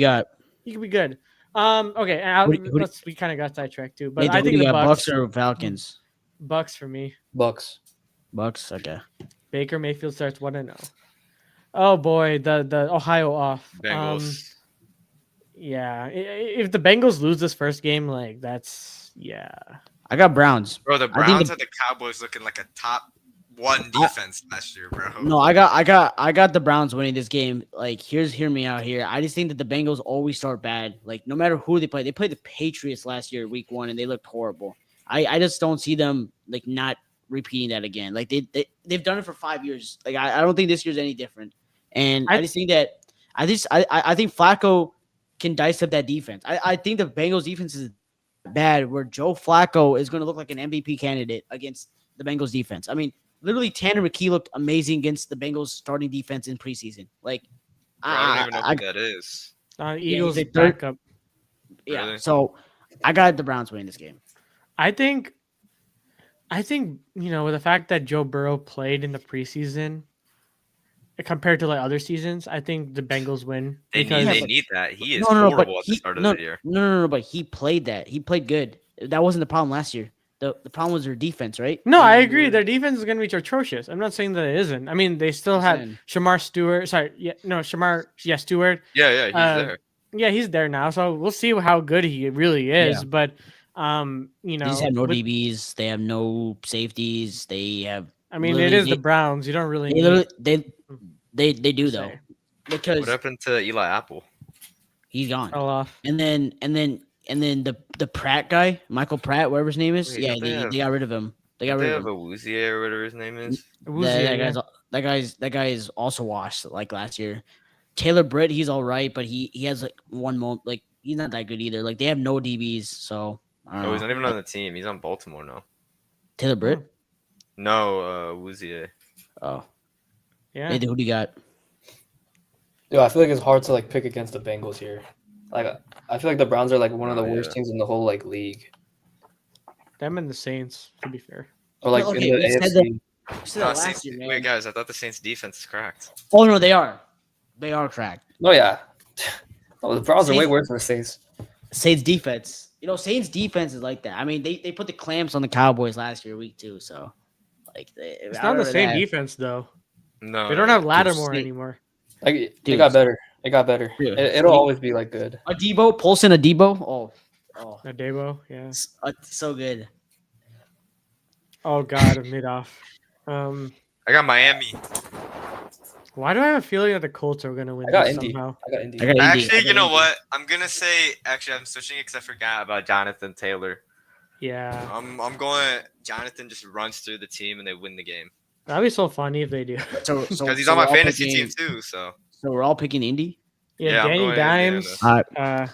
he could be good. Okay, we kind of got sidetracked too, but I think the Bucks or Falcons. Bucks for me. Bucks. Okay. Baker Mayfield starts 1-0. Oh boy, the Ohio off. Bengals. Yeah, if the Bengals lose this first game, like that's I got Browns. Bro, the Browns had the Cowboys looking like a top 1 defense last year, bro. No, I got the Browns winning this game. Like, hear me out here. I just think that the Bengals always start bad. Like, no matter who they play. They played the Patriots last year, week 1, and they looked horrible. I just don't see them like not repeating that again. Like they've done it for 5 years. Like I don't think this year's any different. And I just think that I think Flacco can dice up that defense. I think the Bengals defense is bad where Joe Flacco is going to look like an MVP candidate against the Bengals defense. I mean, literally Tanner McKee looked amazing against the Bengals starting defense in preseason. Like, bro, I don't even know who that is. Eagles backup. Yeah, Really? so I got the Browns winning this game. I think with the fact that Joe Burrow played in the preseason compared to like other seasons, I think the Bengals win. They need that. He is horrible at the start of the year. No, but he played that. He played good. That wasn't the problem last year. The problem was their defense, right? No, I agree. Their defense is going to be atrocious. I'm not saying that it isn't. I mean, they still had Stewart. Stewart. Yeah, he's there. Yeah, he's there now. So we'll see how good he really is. Yeah. But they just have no DBs. They have no safeties. They have. I mean, it is the Browns. You don't really. They do though, because what happened to Eli Apple? He's gone. Fell off. And then the Pratt guy, Michael Pratt, whatever his name is. Wait, they got rid of him. They got rid of him. Awuzie or whatever his name is. That guy is also washed like last year. Taylor Britt, he's all right, but he has like one moment, like he's not that good either. Like they have no DBs, so no, he's not even on the team. He's on Baltimore now. Taylor Britt? No, Awuzie. Oh. Yeah. Hey, who do you got? Dude, I feel like it's hard to like pick against the Bengals here. Like I feel like the Browns are like one of the worst teams in the whole like league. Them and the Saints, to be fair. Or like in the AFC. Wait, guys, I thought the Saints defense is cracked. Oh no, they are. They are cracked. Oh yeah. Oh, the Browns are way worse than the Saints. Saints defense. Saints defense is like that. I mean, they put the clamps on the Cowboys last year, week 2. So, like, it's not the same defense though. No, they don't have Lattimore anymore. Like, it got better. It got better. It'll always be like good. Adebo, Polson, Adebo. Oh, Adebo, yeah, so good. Oh God, mid off. I got Miami. Why do I have a feeling that the Colts are gonna win I got this Indy. somehow? I got Indy. I got Indy. Actually, I got you know Indy. what? I'm gonna say. Actually, I'm switching it because I forgot about Jonathan Taylor. Yeah, I'm going. Jonathan just runs through the team and they win the game that'd be so funny if they do. So because he's so on we're my all fantasy picking, team too. So So we're all picking Indy. Yeah, Yeah, I'm Danny going Dimes. Indiana. Oh, I've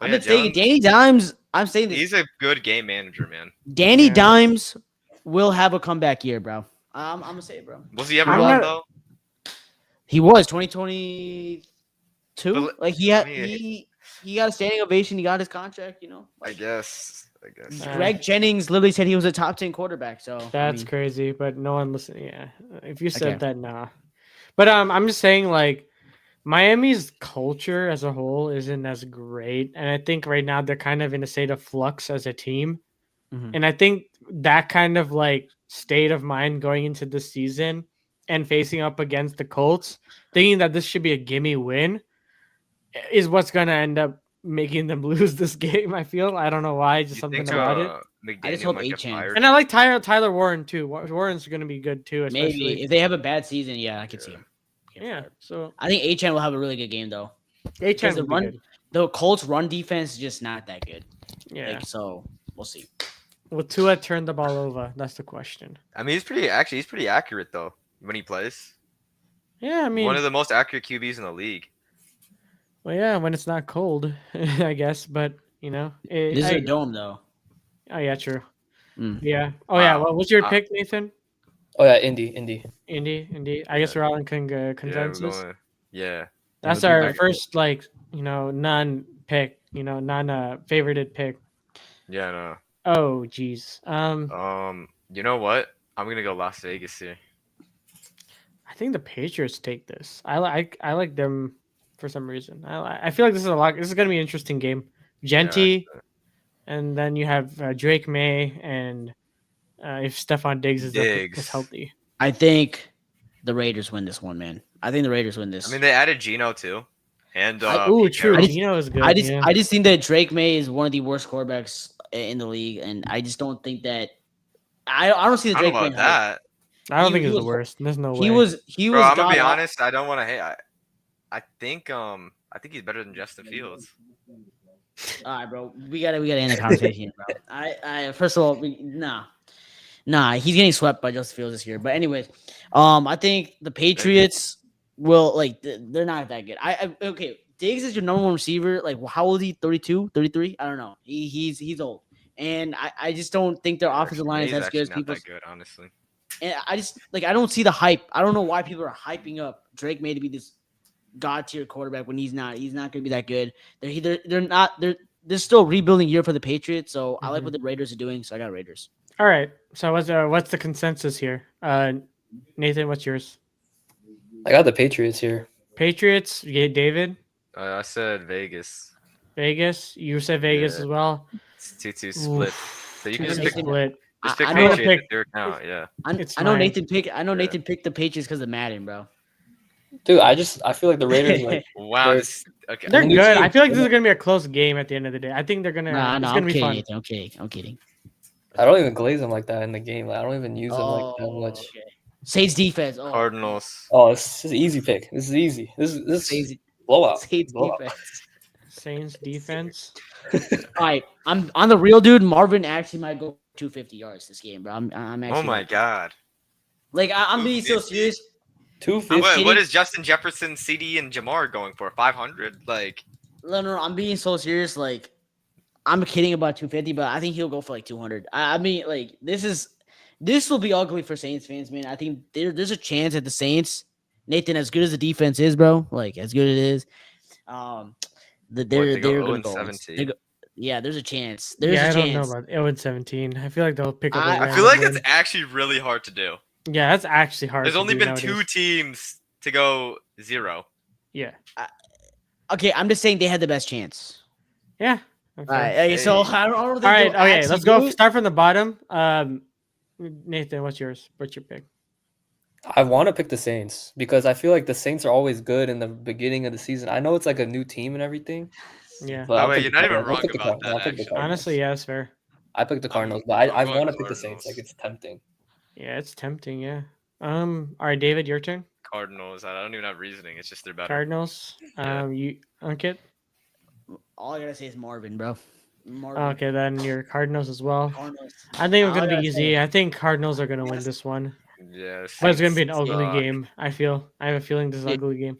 yeah, been saying Jones. Danny Dimes. I'm saying this. He's a good game manager, man. Danny Yeah. Dimes will have a comeback year, bro. I'm gonna say it, bro. Was he ever I'm hot not- though? He was 2022. But, Like I mean- he got a standing ovation. He got his contract. You know, I like, guess. Greg Jennings literally said he was a top 10 quarterback. So That's crazy, but no one listened. Yeah, if you said Okay. that, nah. But I'm just saying, like, Miami's culture as a whole isn't as great, and I think right now they're kind of in a state of flux as a team. Mhm. And I think that kind of like state of mind going into the season and facing up against the Colts, thinking that this should be a gimme win, is what's going to end up making them lose this game. I feel. I don't know why, just You something think about it. I just McDaniel hope might get Achane. fired? And I like Tyler Warren too. Warren's going to be good too, especially. maybe if they have a bad season, yeah, I could see him. Yeah. So I think Achan will have a really good game though. H.M. the will be run- good. The Colts run defense is just not that good. Yeah. Like, so we'll see. Will Tua turn the ball over? That's the question. I mean, he's pretty accurate though when he plays. Yeah, I mean, One of the most accurate QBs in the league. well, yeah, when it's not cold, I guess. But you know, This is a dome though. oh yeah, true. Mm. Yeah. Oh yeah. Wow. What was your pick, Nathan? Oh yeah, Indy. Indy. I guess we're all in consensus. Yeah, yeah. That's we'll do our that. first, like, non-pick, non-favorited pick. Yeah, Oh, geez. no. You know what? I'm gonna go Las Vegas here. I think the Patriots take this. I like them for some reason. I feel like this is gonna be an interesting game. Genty, and then you have Drake May, and if Stephon Diggs is healthy. I think the Raiders win this one, man. I think the Raiders win this. I mean, they added Geno too, and Ooh, Pete true. Carroll. Gino is good. I just yeah. I just think that Drake May is one of the worst quarterbacks in the league, and I just don't think that I don't see the I don't Drake know May about hype. that. I don't he- think he it's the was- worst. There's no way. He was Bro, I'm gonna be god- honest. I don't want to hate. I think he's better than Justin Fields. All right, bro. We gotta end the conversation, here, bro. I first of all, nah, he's getting swept by Justin Fields this year. But anyways, I think the Patriots will they're not that good. Okay, Diggs is your number one receiver. Like, how old is he? 32, 33? I don't know. He's old, and I just don't think their offensive line is He's as good as actually not people. that good, honestly. And I just I don't see the hype. I don't know why people are hyping up Drake May to be this god tier quarterback when he's not. He's not going to be that good. They're not. There's still a rebuilding year for the Patriots. So I like what the Raiders are doing. So I got Raiders. All right. So what's the consensus here? Nathan, what's yours? I got the Patriots here. Patriots. Yeah, David. I said Vegas. Vegas. You said Vegas Yeah. as well. It's 2-2 split. Oof, So you can two just to pick, split. just pick I know- Patriots if they're account. Yeah. It's I know fine. Nathan picked. Yeah. Nathan picked the Patriots because of Madden, bro. Dude, I feel like the Raiders like Wow. They're- Okay. They're new good. team. I feel like this is gonna be a close game at the end of the day. I think they're gonna. Nah, it's I'm gonna be kidding, fun. Nathan. I'm kidding. I'm kidding. I don't even glaze them like that in the game. Like, I don't even use them like that much. Okay. Saints defense. Oh, Cardinals. Oh, this is an easy pick. This is easy. This is Saints, blowout. Saints Blowout. defense. Saints defense. All right, I'm on the real dude. Marvin actually might go 250 yards this game, bro. I'm actually. Oh my God. Like I'm being so 250? serious. 250. What is Justin Jefferson, CD, and Jamar going for? 500? Like, No, I'm being so serious. Like, I'm kidding about 250, but I think he'll go for like 200. I mean, like, this will be ugly for Saints fans, man. I think there's a chance that the Saints, Nathan, as good as the defense is, bro, like as good as it is, they're gonna go. 0-17? Yeah, there's a chance. I There's a don't know chance. about 0-17. I feel like they'll pick up. I I I feel like it's actually really hard to do. Yeah, that's actually hard. There's to only do been nowadays. 2 teams to go 0. Yeah. Okay, I'm just saying they had the best chance. Yeah. All right, okay, so I don't All think right. they'll Okay. actually Let's do go. it. Start from the bottom. Nathan, what's yours? What's your pick? I want to pick the Saints because I feel like the Saints are always good in the beginning of the season. I know it's like a new team and everything. Yeah. But Oh, I'll wait, pick you're the not even Cardinals. I'll wrong pick the about Cardinals. that, I'll pick the actually. Cardinals. Honestly, yeah, it's fair. I picked the Cardinals, but I'm I going want to pick the Cardinals. Saints. Like, it's tempting. Yeah, it's tempting. Yeah. All right, David, your turn. Cardinals. I don't even have reasoning. It's just they're better. Cardinals. Yeah. You Ankit? All I gotta say is Marvin, bro. Marvin. Okay, then your Cardinals as well. Cardinals. I think it's All gonna I be gotta easy. say- I think Cardinals are gonna win this one, Yeah. but it's gonna be an Saints ugly suck. game. I have a feeling this is an Dude. ugly game.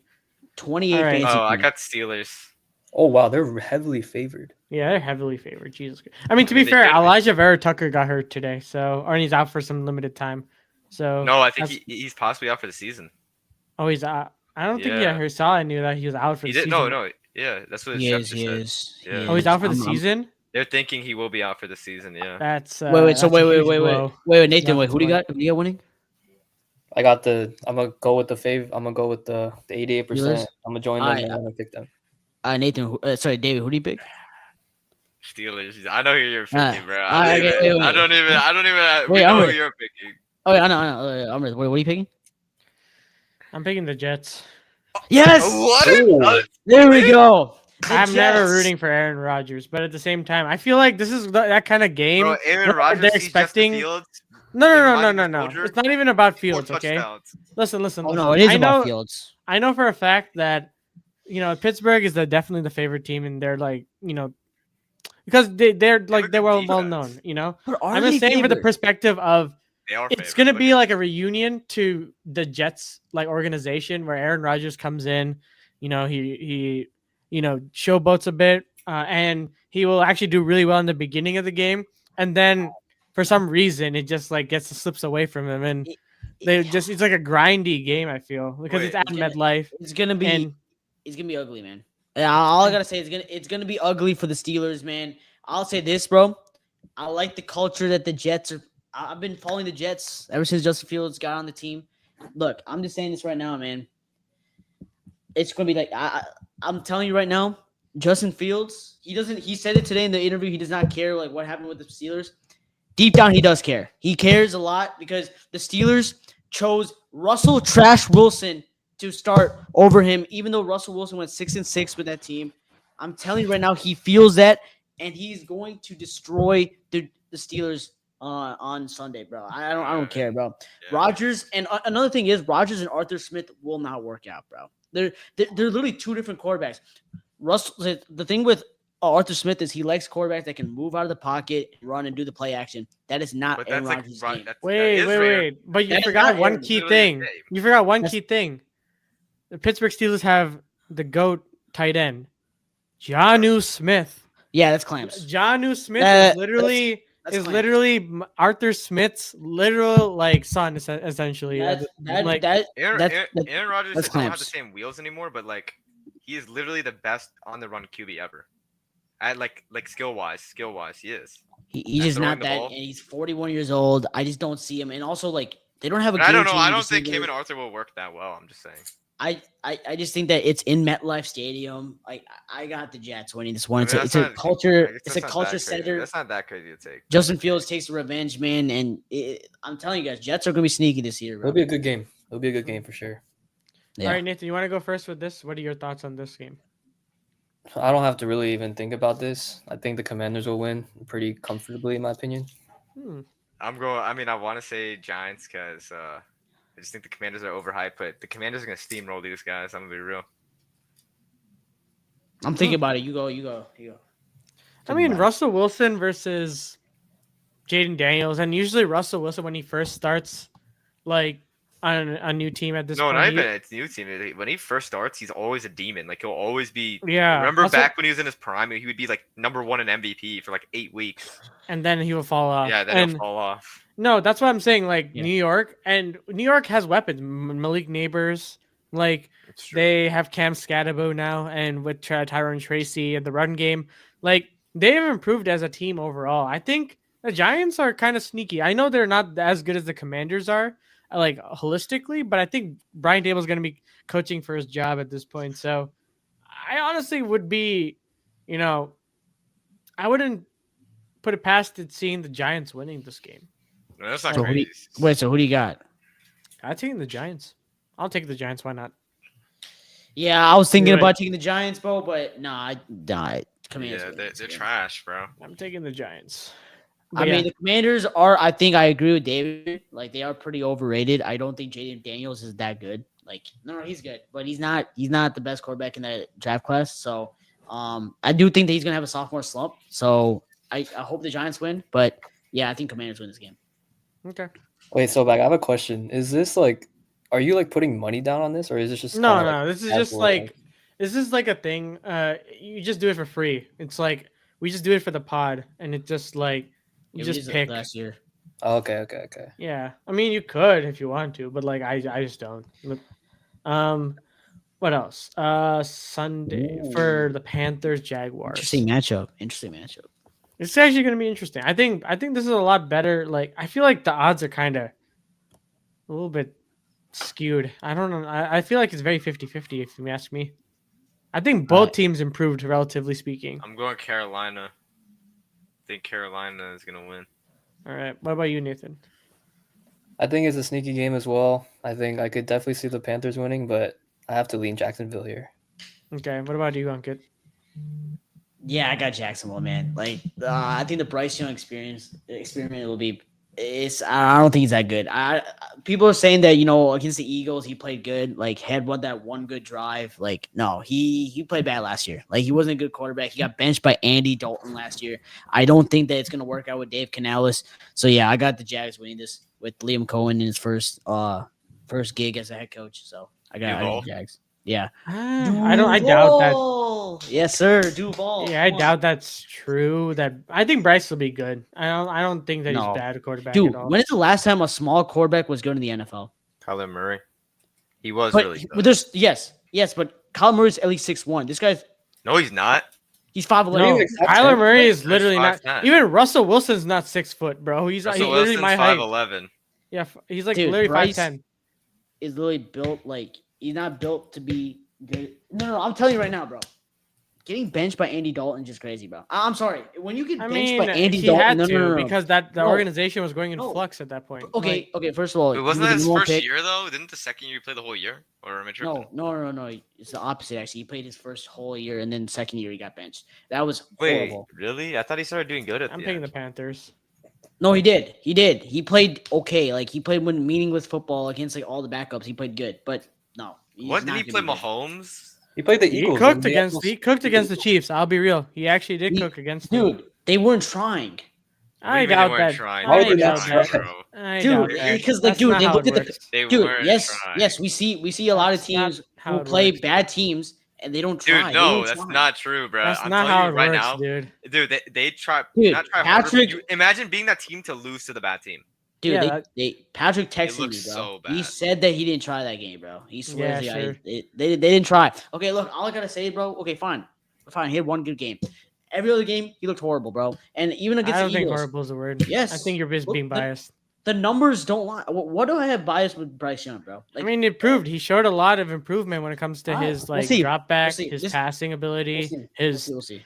28 All right. fantasy Oh, I points. got Steelers. Oh wow, they're heavily favored. Yeah, they're heavily favored. Jesus. I mean, to I mean, be they fair, should be. Elijah Vera Tucker got hurt today, or he's out for some limited time. So No, I think that's- he's possibly out for the season. Oh, he's out. I don't think Yeah. I saw. I knew that he was out for He the did. season. No. Yeah, that's what his He chef is. just He said. is. Yeah. Oh, he's out for the I'm- season. They're thinking he will be out for the season. Yeah. That's Wait. So that's a huge wait, blow. Nathan. Yeah, Wait, who do you that's got? Who do you got winning? I'm gonna go with the I'm gonna go with the 88%. Steelers? I'm gonna join them Alright. and I'm gonna pick them. Nathan. Sorry, David. Who do you pick? Steelers. I know who you're picking, bro. okay, wait. I don't even. Wait, We I'm know who ready. you're picking. Oh, yeah, I know. I'm ready. Wait, what are you picking? I'm picking the Jets. Yes. What? Ooh. There we go. The I'm never Jets. rooting for Aaron Rodgers, but at the same time, I feel like this is that kind of game. Bro, Aaron where Rodgers they're sees expecting. Justin Fields. No. Soldier. It's not even about 4 Fields, okay? touchdowns. Listen. Oh no, it is I about know, Fields. I know for a fact that Pittsburgh is definitely the favorite team, and they're because they're have a good well defense. known. But are I'm they just saying for the favored? perspective of They are. it's favored. gonna Look be at- like a reunion to the Jets organization where Aaron Rodgers comes in, he showboats a bit, and he will actually do really well in the beginning of the game, and then for some reason it just slips away from him, and it's like a grindy game. I feel because it's Wait. at MetLife, It's gonna be. and It's gonna be ugly, man. Yeah, all I gotta say is it's gonna be ugly for the Steelers, man. I'll say this, bro. I like the culture that the Jets are. I've been following the Jets ever since Justin Fields got on the team. Look, I'm just saying this right now, man. It's gonna be like I'm telling you right now, Justin Fields. He said it today in the interview. He does not care what happened with the Steelers. Deep down, he does care. He cares a lot because the Steelers chose Russell Trash Wilson to start over him, even though Russell Wilson went 6-6 with that team. I'm telling you right now, he feels that, and he's going to destroy the Steelers on Sunday, bro. I don't care, bro. Yeah. Rodgers and another thing is Rodgers and Arthur Smith will not work out, bro. They're literally two different quarterbacks. The thing with Arthur Smith is he likes quarterbacks that can move out of the pocket, run, and do the play action. That is not But Aaron that's Rodgers' like game. that is wait. rare. But you That's forgot not one Aaron. key Literally thing. the same. You forgot one That's- key thing. The Pittsburgh Steelers have the GOAT tight end, Jonnu Smith. Yeah, that's clamps. Jonnu Smith That's is claims. literally Arthur Smith's literal son, essentially. Aaron Aaron Rodgers that's doesn't have the clamps. same wheels anymore, but he is literally the best on the run QB ever. At like skill wise, he is. He's just throwing not the that, ball. and he's 41 years old. I just don't see him, and also they don't have a. But I don't know. game I changing don't think him receiver. and Arthur will work that well. I'm just saying. I just think that it's in MetLife Stadium. I got the Jets winning this one. I mean, It's a I culture. guess It's a that's not that culture crazy. center. That's not that crazy to take. Justin Fields takes the revenge, man, and I'm telling you guys, Jets are gonna be sneaky this year, bro. It'll be a good game. It'll be a good game for sure. Yeah. All right, Nathan, you want to go first with this? What are your thoughts on this game? I don't have to really even think about this. I think the Commanders will win pretty comfortably, in my opinion. I'm going. I mean, I want to say Giants because I just think the Commanders are overhyped, but the Commanders are gonna steamroll these guys. I'm gonna be real. I'm thinking about it. You go. I mean, Russell Wilson versus Jaden Daniels, and usually Russell Wilson when he first starts, on a new team at this No, point. not even it's new team. When he first starts, he's always a demon. He'll always be. Yeah. Remember that's back when he was in his prime, he would be number one in MVP for 8 weeks. and then he will fall off. Yeah, then and he'll fall off. No, that's what I'm saying. Yeah. New York has weapons. Malik Neighbors, It's true. they have Cam Scatabo now, and with Tyrone Tracy and the run game, they have improved as a team overall. I think the Giants are kind of sneaky. I know they're not as good as the Commanders are, holistically, but I think Brian Dable's going to be coaching for his job at this point. So I honestly would be, I wouldn't put it past it seeing the Giants winning this game. No, that's not So who do crazy. so who do you got? I'm taking the Giants. I'll take the Giants. Why not? Yeah, I was thinking You're right. about taking the Giants, bro, but Commanders. Yeah, win they're this game. trash, bro. I'm taking the Giants. I But mean, the Commanders are. I think I agree with David. They are pretty overrated. I don't think Jaden Daniels is that good. Like, no, he's good, but he's not the best quarterback in that draft class. So, I do think that he's gonna have a sophomore slump. So I hope the Giants win, but yeah, I think Commanders win this game. Okay. Wait, so back, I have a question. Is this like, are you like putting money down on this, or is this just No, kind of no, like this is just casual, like this is like a thing. You just do it for free. It's like we just do it for the pod, and it just like you Yeah, we just did it pick. last year. Oh, okay. Yeah, I mean you could if you want to, but like I just don't. What else? Sunday for the Panthers Jaguars. Interesting matchup. It's actually going to be interesting. I think this is a lot better. Like I feel like the odds are kind of a little bit skewed. I don't know. I feel like it's very 50-50 if you ask me. I think both teams improved relatively speaking. I'm going Carolina. I think Carolina is gonna win. All right. What about you, Nathan? I think it's a sneaky game as well. I think I could definitely see the Panthers winning, but I have to lean Jacksonville here. Okay. What about you, Ankit? Yeah, I got Jacksonville, man. Like, I think the Bryce Young experiment will be. I don't think he's that good. People are saying that against the Eagles he played good. Like, had that one good drive. Like, no, he played bad last year. Like, he wasn't a good quarterback. He got benched by Andy Dalton last year. I don't think that it's gonna work out with Dave Canales. So yeah, I got the Jags winning this with Liam Cohen in his first gig as a head coach. So I got the Jags. Yeah. I doubt that. Yes, sir. Duval. Yeah, I doubt that's true. I think Bryce will be good. I don't think that he's No. bad at quarterback Dude, at all. when is the last time a small quarterback was good in the NFL? Kyler Murray. He was But really good. but there's yes, but Kyler Murray's at least 6'1". This guy's No, he's not. he's 5'11". No, like 5'10"? Kyler Murray is literally not. 5'10". Even Russell Wilson's not 6 foot, bro. He's Russell literally Wilson's my height. 5'11". Yeah, he's like Dude, literally Bryce- 5'10". Is literally built like he's not built to be good. No, I'm telling you right now, bro. Getting benched by Andy Dalton is just crazy, bro. I'm sorry. When you get I benched mean, by Andy he Dalton, had no, to no. because the No. organization was going in No. flux at that point. Okay, first of all, Wait, he wasn't was that the his number one first pick. year though? Didn't the second year he play the whole year? Or am I tripping? No. It's the opposite, actually. He played his first whole year, and then second year he got benched. That was Wait, horrible. really? I thought he started doing good at I'm the picking end. the Panthers. No, he did. He played okay. Like, he played when meaningless football against, like, all the backups. He played good. But, no. What, did he play Mahomes? He played the He Eagles. cooked and they against the Chiefs. I'll be real. He actually did He- cook against them. Dude, they weren't trying. I What do you mean they doubt weren't that. trying? Why I would they doubt not that. try? bro. I Dude, doubt that. because, like, That's dude, not they how look it at the works. They dude. weren't trying. Yes, we see a lot of That's not teams how who it play works. bad teams and they don't try. Dude, They no, don't that's try. not true, bro. That's I'm not telling how you it right works, now, dude. they try. Dude, not try harder, but Patrick- imagine being that team to lose to the bad team. Dude, Yeah, Patrick texted looks me, bro. so He bad. said that he didn't try that game, bro. He swears Yeah, to God, sure. they didn't try. Okay, look, all I gotta say, bro. Okay, fine. He had one good game. Every other game, he looked horrible, bro. And even against I don't the think Eagles, horrible is a word. Yes. I think you're just Look, being biased. the numbers don't lie. What do I have bias with Bryce Young, bro? I mean, it proved he showed a lot of improvement when it comes to his we'll see. drop back, We'll see. his This- passing ability, his We'll see.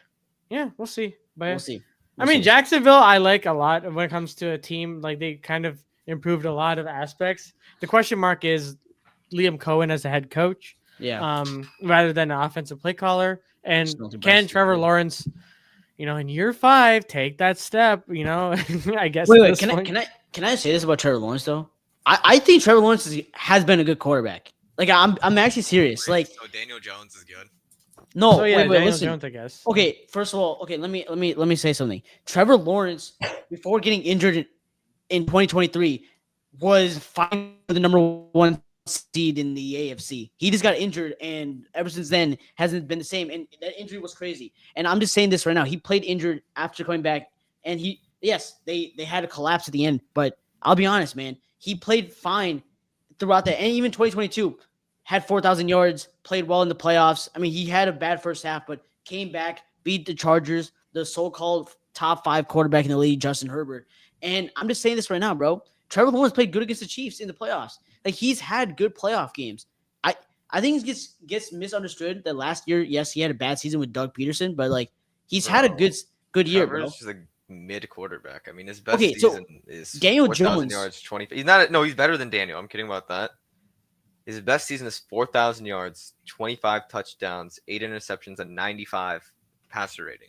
yeah, we'll see. But We'll see. I mean, Jacksonville, I like a lot when it comes to a team. Like they kind of improved a lot of aspects. The question mark is Liam Cohen as a head coach, Yeah. rather than an offensive play caller. And Still the can best. Trevor Lawrence, in year 5, take that step? I guess. Wait. at this point. Can I say this about Trevor Lawrence though? I think Trevor Lawrence has been a good quarterback. Like I'm actually serious. Like so Daniel Jones is good. no, So yeah, wait, Daniel listen. Jones, I guess. Okay, first of all, let me say something. Trevor Lawrence, before getting injured in 2023, was fighting for the number 1 seed in the AFC. He just got injured, and ever since then hasn't been the same. And that injury was crazy. And I'm just saying this right now. He played injured after coming back, and they had a collapse at the end. But I'll be honest, man, he played fine throughout that, and even 2022 had 4,000 yards, played well in the playoffs. I mean, he had a bad first half, but came back, beat the Chargers, the so-called top 5 quarterback in the league, Justin Herbert. And I'm just saying this right now, bro. Trevor Lawrence played good against the Chiefs in the playoffs. Like, he's had good playoff games. I think it gets misunderstood that last year, yes, he had a bad season with Doug Peterson, but like he's had a good year, bro. Trevor's just a mid quarterback. I mean, his best Okay, so season is Daniel 4,000 Jones- yards, 20. He's not. No, he's better than Daniel. I'm kidding about that. His best season is 4,000 yards, 25 touchdowns, 8 interceptions, and 95 passer rating.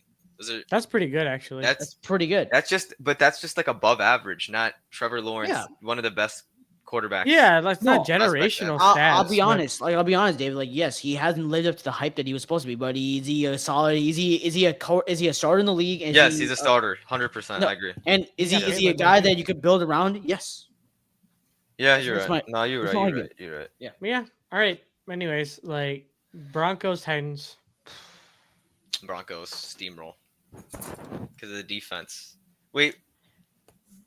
That's pretty good, actually. That's pretty good. That's just like above average, not Trevor Lawrence, Yeah. one of the best quarterbacks. Yeah, that's not No, generational I'll- stats. I'll be but- honest. Like I'll be honest, David. Like yes, he hasn't lived up to the hype that he was supposed to be. But is he a solid? Is he a starter in the league? Is Yes, he, he's a starter, 100%. no, I agree. And is He he got is he a Caleb, guy didn't he? that you could build around? Yes. Yeah, That's- you're that's right. my- No, you're that's right. my You're argument. right. You're right. Yeah. All right. Anyways, like Broncos, Titans. Broncos steamroll because of the defense. Wait,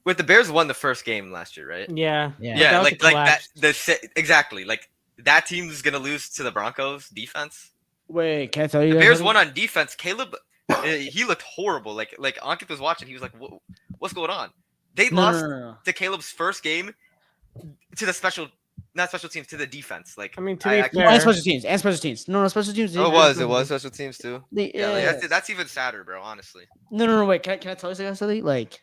the Bears won the first game last year, right? Yeah. Yeah. but Yeah, that was a like that. collapse. Exactly. Like that team is gonna lose to the Broncos defense. Wait, can I tell you? The guys Bears something? won on defense. Caleb, he looked horrible. Like Ankit was watching. He was like, "What's going on?" They No, lost no. to Caleb's first game to the not special teams, to the defense. Like I mean, to I be can't- No, fair, and special teams. And special teams. No, special teams. Oh, it was special teams too. Yeah, like, Yeah. that's even sadder, bro. Honestly. No. Wait, can I tell you something? Like,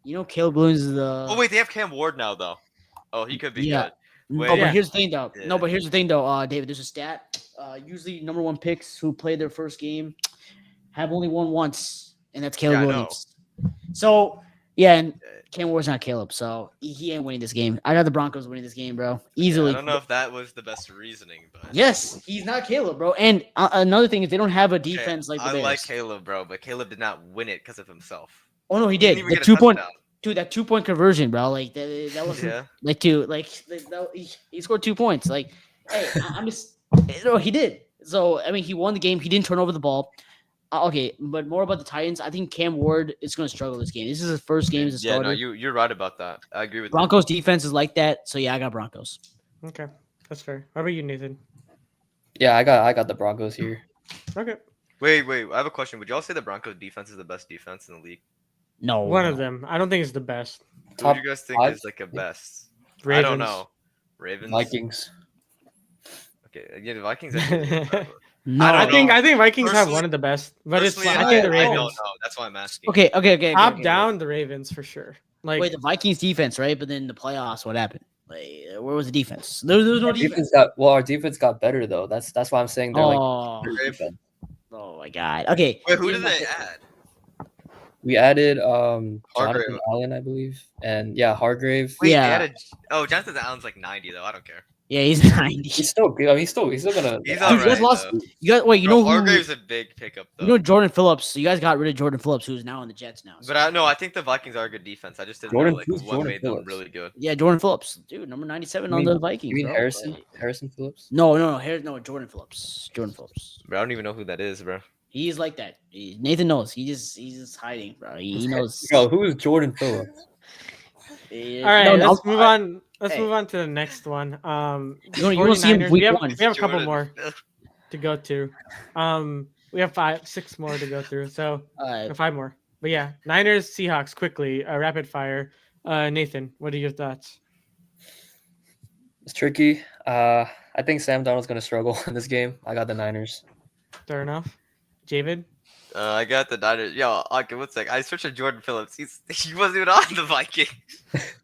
you know, Caleb Williams is the. Oh wait, they have Cam Ward now though. Oh, he could be Yeah. good. No, Wait. but here's the thing, though. Yeah. No, but here's the thing, though. David, there's a stat. Usually, number one picks who play their first game have only won once, and that's Caleb Yeah, I know. Williams. So, yeah, and Cam Ward's not Caleb, so he ain't winning this game. I got the Broncos winning this game, bro, easily. I don't know if that was the best reasoning, but Yes, he's not Caleb, bro. And another thing is they don't have a Okay, defense like the I Bears. like Caleb, bro, but Caleb did not win it because of himself. Oh no, he He did. didn't even The get a 2 point, touchdown. dude. That 2 point conversion, bro. Like that was Yeah. he scored 2 points. Like, hey, I'm just no, he did. So I mean, he won the game. He didn't turn over the ball. Okay, but more about the Titans. I think Cam Ward is going to struggle this game. This is his first game as a Yeah, starter. no, you're right about that. I agree with Broncos defense is like that. So yeah, I got Broncos. okay, that's fair. How about you, Nathan? Yeah, I got the Broncos here. Okay, that. Wait, I have a question. Would y'all say the Broncos defense is the best defense in the league? No, one of them. I don't think it's the best. Who Top do you guys think five? is like a best? Ravens. I don't know. Ravens. Vikings. Okay, yeah, the Vikings. I No, I I don't think know. Vikings have Personally- one of the best, but it's Personally, I think the I don't Ravens. know. That's why I'm asking. Okay. Top down, the Ravens for sure. Like Wait, the Vikings defense, right? But then the playoffs, what happened? Like, where was the defense? There was no Our defense. our defense got better though. That's why I'm saying they're like Oh, better defense. oh my God. Okay. Wait, who did they add? We added Hargrave. Jonathan Allen, I believe, and yeah, Hargrave. Wait, Yeah. they added. Oh, Jonathan Allen's like 90 though. I don't care. Yeah, he's 90. He's still good. I mean, he's still gonna. He's Dude, all you guys right, lost. though. You guys wait. You Bro, know who? Hargrave's a big pickup though. You know Jordan Phillips. So you guys got rid of Jordan Phillips, who's now on the Jets now. So. But I think the Vikings are a good defense. I just didn't Jordan- know like who's what Jordan made Phillips? them really good. Yeah, Jordan Phillips, dude, number 97 You on mean- the Vikings. You mean bro. Harrison? Like- Harrison Phillips? No, Jordan Phillips. Jordan Phillips. Bro, I don't even know who that is, bro. He's like that. Nathan knows. He's just hiding, bro. He knows. Bro, who is Jordan Phillips? all right, No, let's no, move on. Let's hey. move on to the next one. You wanna see him 49ers, week we have, one. we have a couple Jordan. more to go to. We have 6 more to go through. So or 5 more. But yeah, Niners, Seahawks, quickly, rapid fire. Nathan, what are your thoughts? It's tricky. I think Sam Darnold's gonna struggle in this game. I got the Niners. Fair enough. David? I got the Niners. Yo, okay, one sec. I switched to Jordan Phillips. He wasn't even on the Vikings.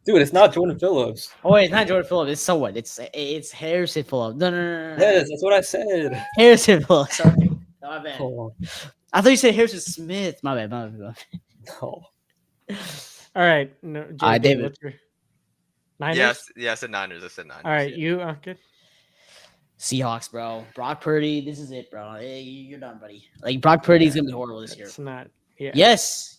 Dude, it's not Jordan Phillips. Oh wait, it's not Jordan Phillips. It's someone. It's Harrison Phillips. No. Yes, that's what I said. Harrison Phillips. Sorry. My bad. Oh, I thought you said Harrison Smith. My bad. no. All right. No, David. what's your Niners? Yes, I said Niners. I said Niners. All right, yeah. you good? Seahawks, bro. Brock Purdy. This is it, bro. Hey, you're done, buddy. Like Brock Purdy's gonna be horrible this year. It's not. Yeah. Yes.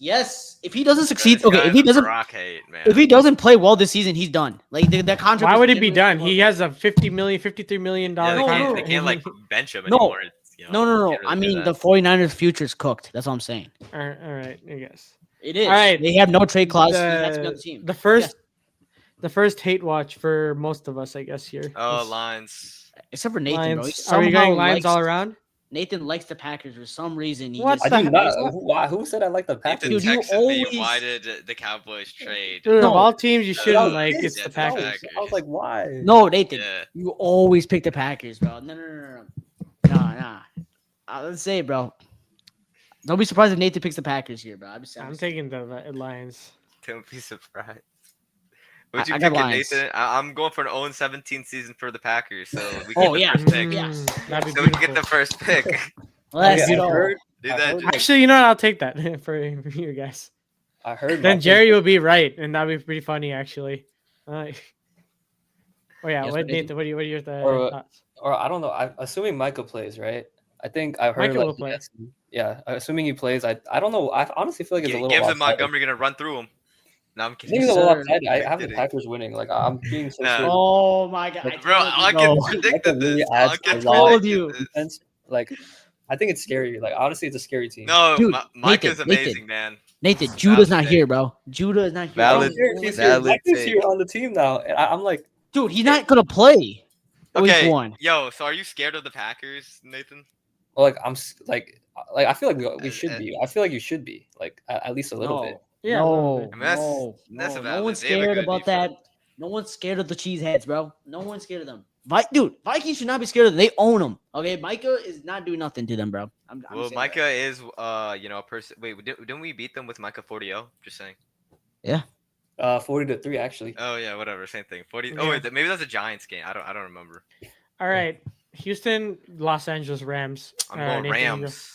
If he doesn't This succeed, guy okay. is Brock hate, man. If he doesn't play well this season, he's done. Like that contract. Why was would it be genuinely- done? He has a $53 million yeah, they, No, can't, no, they can't like bench him No. anymore. It's, you know, No. can't really I do mean, that. the 49ers' future's cooked. That's what I'm saying. All right, I guess. It is. All right. They have no trade clause. He has to be on the team. The first hate watch for most of us, I guess here. Oh, Is lines. Except for Nathan, bro. He Lions. Are we somehow going Lions likes- all around? Nathan likes the Packers for some reason. He What just- I do the- not. Why? Who said I like the Packers? Nathan Dude, you texted me, always- why did the Cowboys trade? Dude, No. of all teams, you Yeah, shouldn't that like. was- It's yeah, the that was- Packers. I was like, why? No, Nathan. Yeah. You always pick the Packers, bro. No. Nah. Let's say, it, bro. Don't be surprised if Nathan picks the Packers here, bro. I'm taking the Lions. Don't be surprised. Would I you got pick it, Lions. Nathan? I'm going for an 0-17 season for the Packers, so we Oh, get the yeah. first pick. Yeah. That'd be So we can get beautiful. the first pick. Let's Okay, I go. heard- Do I that. heard- Just- Actually, you know what? I'll take that for you guys. I heard. Then my Jerry will be right, and that'd be pretty funny, actually. Oh yeah, Yes, what what do you Nathan? What are your Or thoughts? or I don't know. I'm assuming Micah plays, right? I think I heard Micah like will play. yeah. Assuming he plays, I don't know. I honestly feel like it's a little Gibbs and lopsided. Montgomery gonna run through him. No, I'm I kidding. think it's a Yes, little sir. lopsided. I have the Kidding. Packers winning. Like I'm being so Nah. serious. Oh my god, I Bro, told you, I bro. can predict Micah really this. adds I a can lot told predict you. this. defense. Like I think it's scary. Like honestly, it's a scary team. No, Dude, Micah's Nathan, amazing, man. Nathan, Judah's not take. here, bro. Judah is not here. I Valid- don't care if he's here. valid Micah's here take. on the team now. And I'm like, Dude, he's not gonna play week Okay, 1. yo, so are you scared of the Packers, Nathan? well, like like I feel like we should be. I feel like you should be. Like at least a little bit. Yeah, a little no, bit. I mean, that's no. No valid. one's They have a scared good about defense. that. No one's scared of the cheeseheads, bro. No one's scared of them. Dude, Vikings should not be scared of them. They own them. Okay, Micah is not doing nothing to them, bro. I'm Well, saying Micah is, a person. Wait, didn't we beat them with Micah 40-0? Just saying. 40-3 actually. Oh yeah, whatever, same thing. 40. Yeah. Oh wait, maybe that's a Giants game. I don't remember. All right, Houston, Los Angeles Rams. I'm going Nathan, you go. Rams.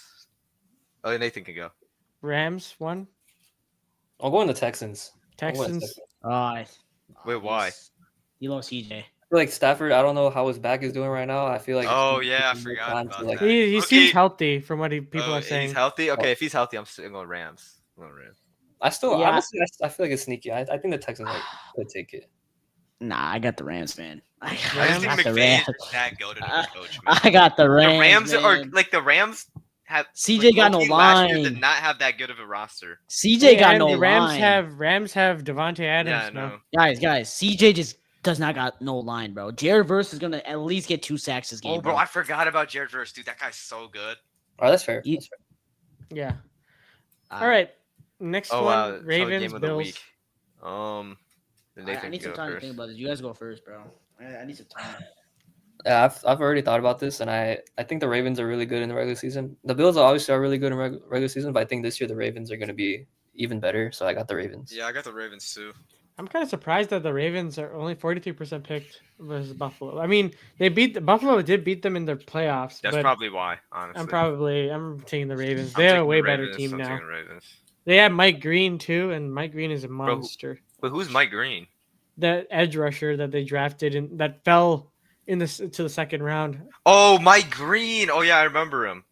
Oh, Nathan can go. Rams 1, I'm going the Texans. I'm going Texans. Texans. Wait, why? You lost CJ. I feel like Stafford. I don't know how his back is doing right now. I feel like. Oh, it's yeah, I taking more forgot time about to, like, that. He Okay. seems healthy from what people Oh, are saying. he's healthy. Okay, if he's healthy, I'm still going Rams. I'm going Rams. I still Yeah. honestly, I feel like it's sneaky. I think the Texans could take it. Nah, I got the Rams, man. I I just Rams? think got the McVay Rams. is that goated of a coach, man. I got the The Rams. Rams are man. like the Rams have. CJ got no low-key last year line. did not have that good of a roster. CJ got and no the Rams line. have Devontae Adams Yeah, I now. know. Guys, CJ just does not got no line, bro. Jared Verse is gonna at least get 2 sacks this game. Oh, bro, I forgot about Jared Verse, dude. That guy's so good. All right, that's fair. You- That's fair. Yeah. Uh, All right. Next Oh one, wow, so Ravens, game of the Bills. week. Nathan I need can some go time to first. think about this. You guys go first, bro. I need some time. Yeah, I've already thought about this, and I think the Ravens are really good in the regular season. The Bills obviously are really good in regular season, but I think this year the Ravens are going to be even better. So I got the Ravens. Yeah, I got the Ravens too. I'm kind of surprised that the Ravens are only 43% picked versus Buffalo. I mean, Buffalo did beat them in their playoffs. That's but probably why, honestly. I'm taking the Ravens. I'm They're a taking way the better Ravens, team I'm now. taking the Ravens. They have Mike Green too, and Mike Green is a monster. Wait, who's Mike Green? That edge rusher that they drafted and that fell to the second round. Oh, Mike Green. Oh yeah, I remember him.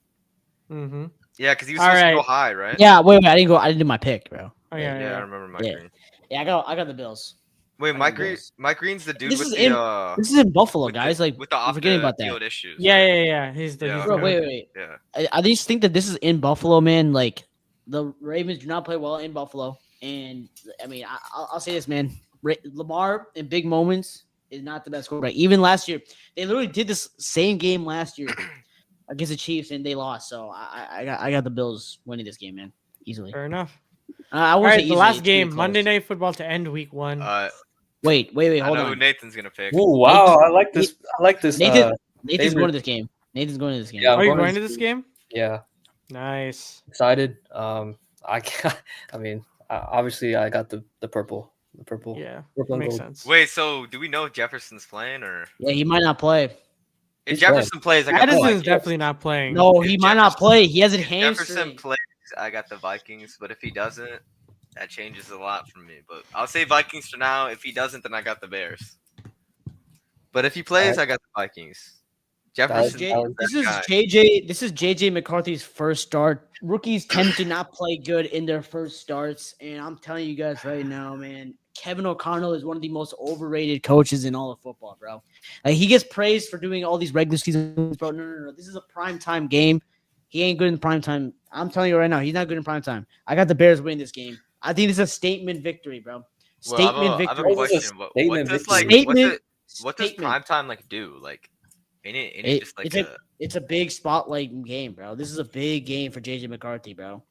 Mm-hmm. Yeah, because he was All supposed to go right. high, right? Yeah, wait, I didn't do my pick, bro. Oh Yeah, yeah. I remember Mike Yeah. Green. Yeah, I got the Bills. Wait, I Mike got Green. Bills. Mike Green's the dude This with is the This is in Buffalo, with the- guys. Like, with the you're off forgetting the about that. field issues. Yeah. He's the. Yeah. He's Bro, the- wait. Yeah. I just think that this is in Buffalo, man. Like, the Ravens do not play well in Buffalo, and I mean, I'll say this, man. Lamar in big moments is not the best quarterback. Even last year, they literally did this same game last year against the Chiefs, and they lost. So I got the Bills winning this game, man, easily. Fair enough. I All won't say right, the easily, last it's really game, close. Monday Night Football to end Week 1. Wait, I hold know who on. Nathan's gonna pick. Ooh, wow! I like this. Nathan's favorite- going to this game. Nathan's going to this game. Yeah, Are you I'm going to this game? Yeah, Nice. excited. I got. I mean, obviously, I got the purple. The purple. Yeah, Purple and makes gold. sense. Wait, so do we know if Jefferson's playing or Yeah, he might not play. if He's Jefferson plays? I got the Addison's Vikings. definitely not playing. No, If he might not Jefferson- play. He has a If Jefferson hamstring. plays, I got the Vikings. But if he doesn't, that changes a lot for me. But I'll say Vikings for now. If he doesn't, then I got the Bears. But if he plays, I got the Vikings. Jefferson. This is JJ McCarthy's first start. Rookies tend to not play good in their first starts, and I'm telling you guys right now, man, Kevin O'Connell is one of the most overrated coaches in all of football, bro. Like, he gets praised for doing all these regular seasons, bro. No. This is a primetime game. He ain't good in primetime. I'm telling you right now, he's not good in primetime. I got the Bears winning this game. I think this is a statement victory, bro. Statement I have victory. a question. What does Statement. what does Statement. primetime like do? Like, ain't it just like It's a big spotlight game, bro. This is a big game for JJ McCarthy, bro.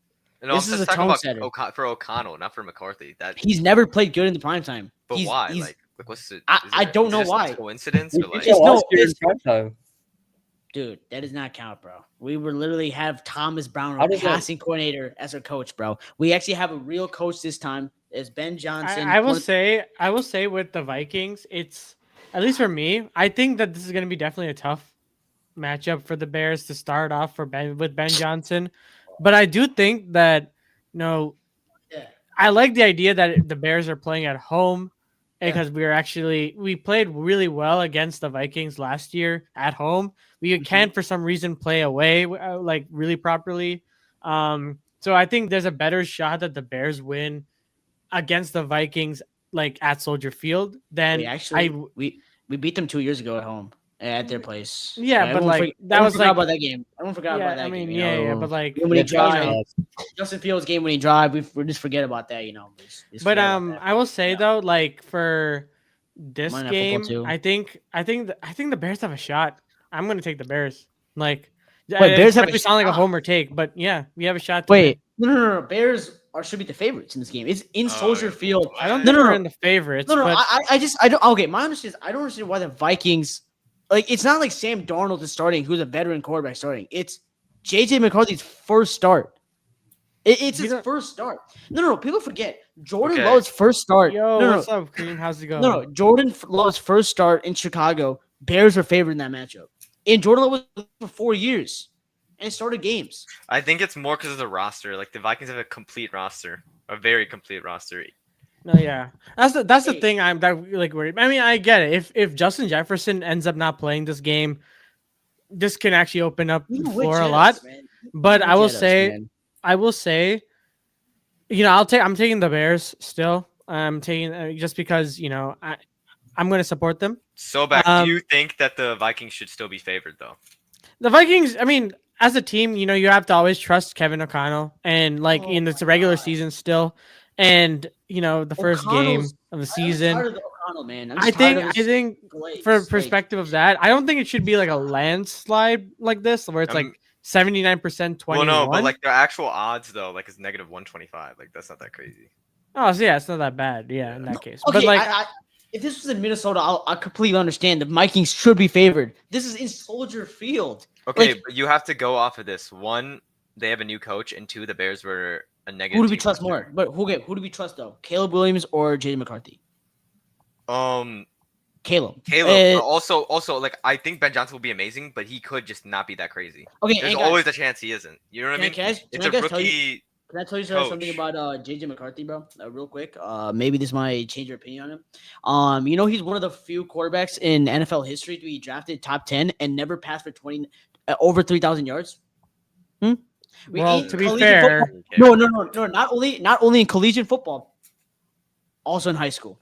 No, This I'm is just a talking tone about setter. For O'Connell, not for McCarthy. That, He's never played good in the primetime. but why? He's- Like what's it? I don't know is it just why. a coincidence or like? It's no- last year in it's- prime time. Dude, that does not count, bro. We were literally have Thomas Brown, How our does that- passing coordinator, as our coach, bro. We actually have a real coach this time. It's Ben Johnson. I will say with the Vikings, it's at least for me. I think that this is going to be definitely a tough matchup for the Bears to start off with Ben Johnson, but I do think that Yeah. I like the idea that the Bears are playing at home. because we played really well against the Vikings last year at home. We can't for some reason play away like really properly. So I think there's a better shot that the Bears win against the Vikings like at Soldier Field than we beat them 2 years ago at home at their place. Yeah, but like that was forgot like about that game. Everyone forgot about that game. Yeah, but like when he drive, Yeah. Justin Fields game when he drive, we just forget about that. But I will say though, like for this Monday Night game, Football, too. I think the Bears have a shot. I'm gonna take the Bears. Like, Bears have a sound like a shot? homer take, but yeah, we have a shot. To Wait, win. no. Bears should be the favorites in this game. It's in Soldier Field. I don't No, think we're in the favorites. No, but I don't. Okay, my understanding is I don't understand why the Vikings. Like, it's not like Sam Darnold is starting, who's a veteran quarterback starting. It's JJ McCarthy's first start. It's his first start. No. People forget Jordan Love's first start. Yo, what's up, Cream? How's it going? No. Jordan Love's first start in Chicago. Bears were favored in that matchup, and Jordan Love was for 4 years and started games. I think it's more because of the roster. Like the Vikings have a complete roster, a very complete roster. No, yeah, that's the thing. I'm like worried. I mean, I get it. If Justin Jefferson ends up not playing this game, this can actually open up the floor a lot. But I will say, you know, I'm taking the Bears still. I'm taking just because I'm going to support them. So do you think that the Vikings should still be favored though? The Vikings, I mean, as a team, you have to always trust Kevin O'Connell, and it's a regular season still. And the first game of the season, I think for perspective of that, I don't think it should be like a landslide like this, where it's like 79%, 21. Well, no, but like the actual odds though, like is -125. Like that's not that crazy. Oh, so yeah, it's not that bad. Yeah, in that case. Okay, but like, if this was in Minnesota, I completely understand. The Vikings should be favored. This is in Soldier Field. Okay, but you have to go off of this. One, they have a new coach, and two, the Bears were a negative. Who do we trust more? But who do we trust though? Caleb Williams or J.D. McCarthy? Caleb. Also, like I think Ben Johnson will be amazing, but he could just not be that crazy. Okay, there's always a chance he isn't. You know what I mean? It's a rookie. Can I tell you something about J.J. McCarthy, bro? Real quick. Maybe this might change your opinion on him. He's one of the few quarterbacks in NFL history to be drafted top 10 and never passed for over 3,000 yards. Well, to be fair, no. Not only in collegiate football, also in high school.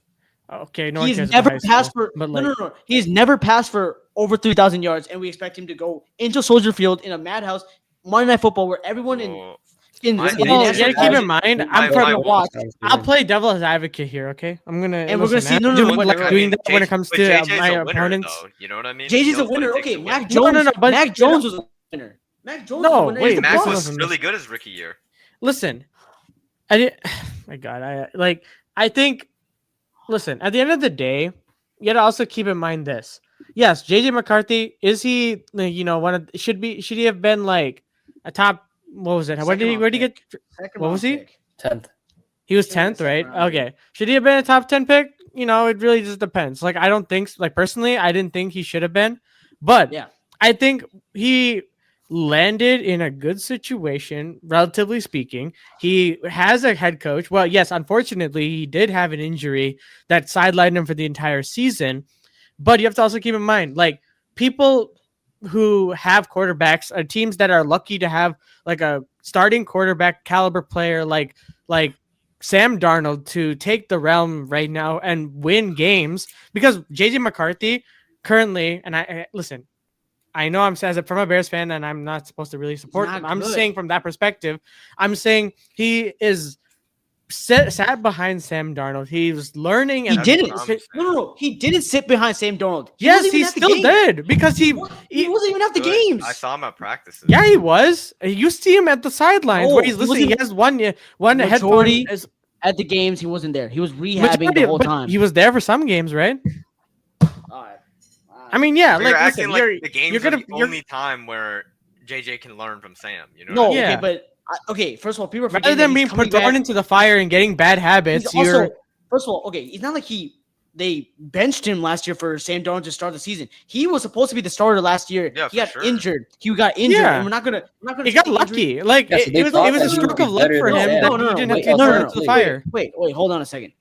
Okay, he's never passed for. No. He's never passed for over 3,000 yards, and we expect him to go into Soldier Field in a madhouse Monday Night Football where everyone you gotta keep in mind, I'm trying to watch. I'll play devil's advocate here, okay? I'm gonna and we're gonna see doing that when it comes to my opponents. You know what I mean? JJ's a winner. Okay, Mac Jones. But Mac Jones was a winner. Mac Jones. No, wait, Mac was really good his rookie year. Listen, my God, I think. Listen, at the end of the day, you gotta also keep in mind this. Yes, JJ McCarthy, is he should he have been like a top? What was it? Where did he get? What was he? 10th. He was 10th, right? Okay. Should he have been a top 10 pick? It really just depends. Like, I don't think, personally, I didn't think he should have been. But yeah, I think he landed in a good situation, relatively speaking. He has a head coach. Well, yes, unfortunately, he did have an injury that sidelined him for the entire season. But you have to also keep in mind, like, people who have quarterbacks are teams that are lucky to have like a starting quarterback caliber player like Sam Darnold to take the realm right now and win games, because JJ McCarthy currently, and I know I'm from a Bears fan and I'm not supposed to really support him. I'm saying from that perspective, I'm saying he is sat behind Sam Darnold. He was learning. He didn't. No. He didn't sit behind Sam Darnold. Yes, he still did, because he wasn't even at the games. I saw him at practices. Yeah, he was. You see him at the sidelines where he's listening. He has one headphone. At the games, he wasn't there. He was rehabbing the whole time. He was there for some games, right? I mean, yeah. You're acting like the games are the only time where JJ can learn from Sam. You know? No, yeah. Okay, but. Okay, first of all, people are rather than being put thrown into the fire and getting bad habits. First of all, okay, it's not like they benched him last year for Sam Darnold to start the season. He was supposed to be the starter last year. Yeah, he got injured. And we're not gonna. He got lucky. Like it was a stroke of luck for him that he didn't have to get thrown into the fire. Wait, hold on a second.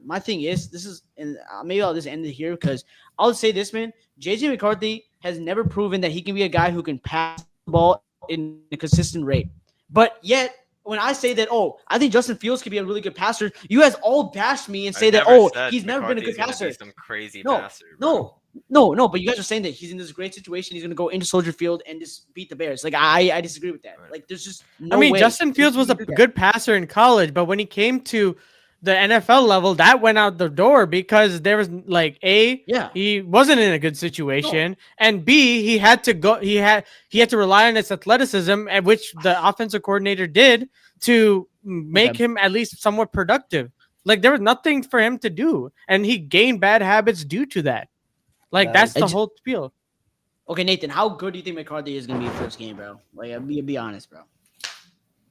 My thing is, this is, and maybe I'll just end it here because I'll say this, man. JJ McCarthy has never proven that he can be a guy who can pass the ball in a consistent rate. But yet, when I say that, I think Justin Fields could be a really good passer, you guys all bash me and I say that, never said he's never been a good McCarthy's gonna be passer. some crazy No, passer, bro. no. But you guys are saying that he's in this great situation. He's going to go into Soldier Field and just beat the Bears. Like I disagree with that. Right. Like there's just no way. Justin Fields was a good passer in college, but when he came to the NFL level, that went out the door because there was he wasn't in a good situation, and B, he had to go. He had to rely on his athleticism, at which the offensive coordinator did to make him at least somewhat productive. Like there was nothing for him to do, and he gained bad habits due to that. Like that's the whole spiel. Okay, Nathan, how good do you think McCarthy is going to be first game, bro? Like, be honest, bro.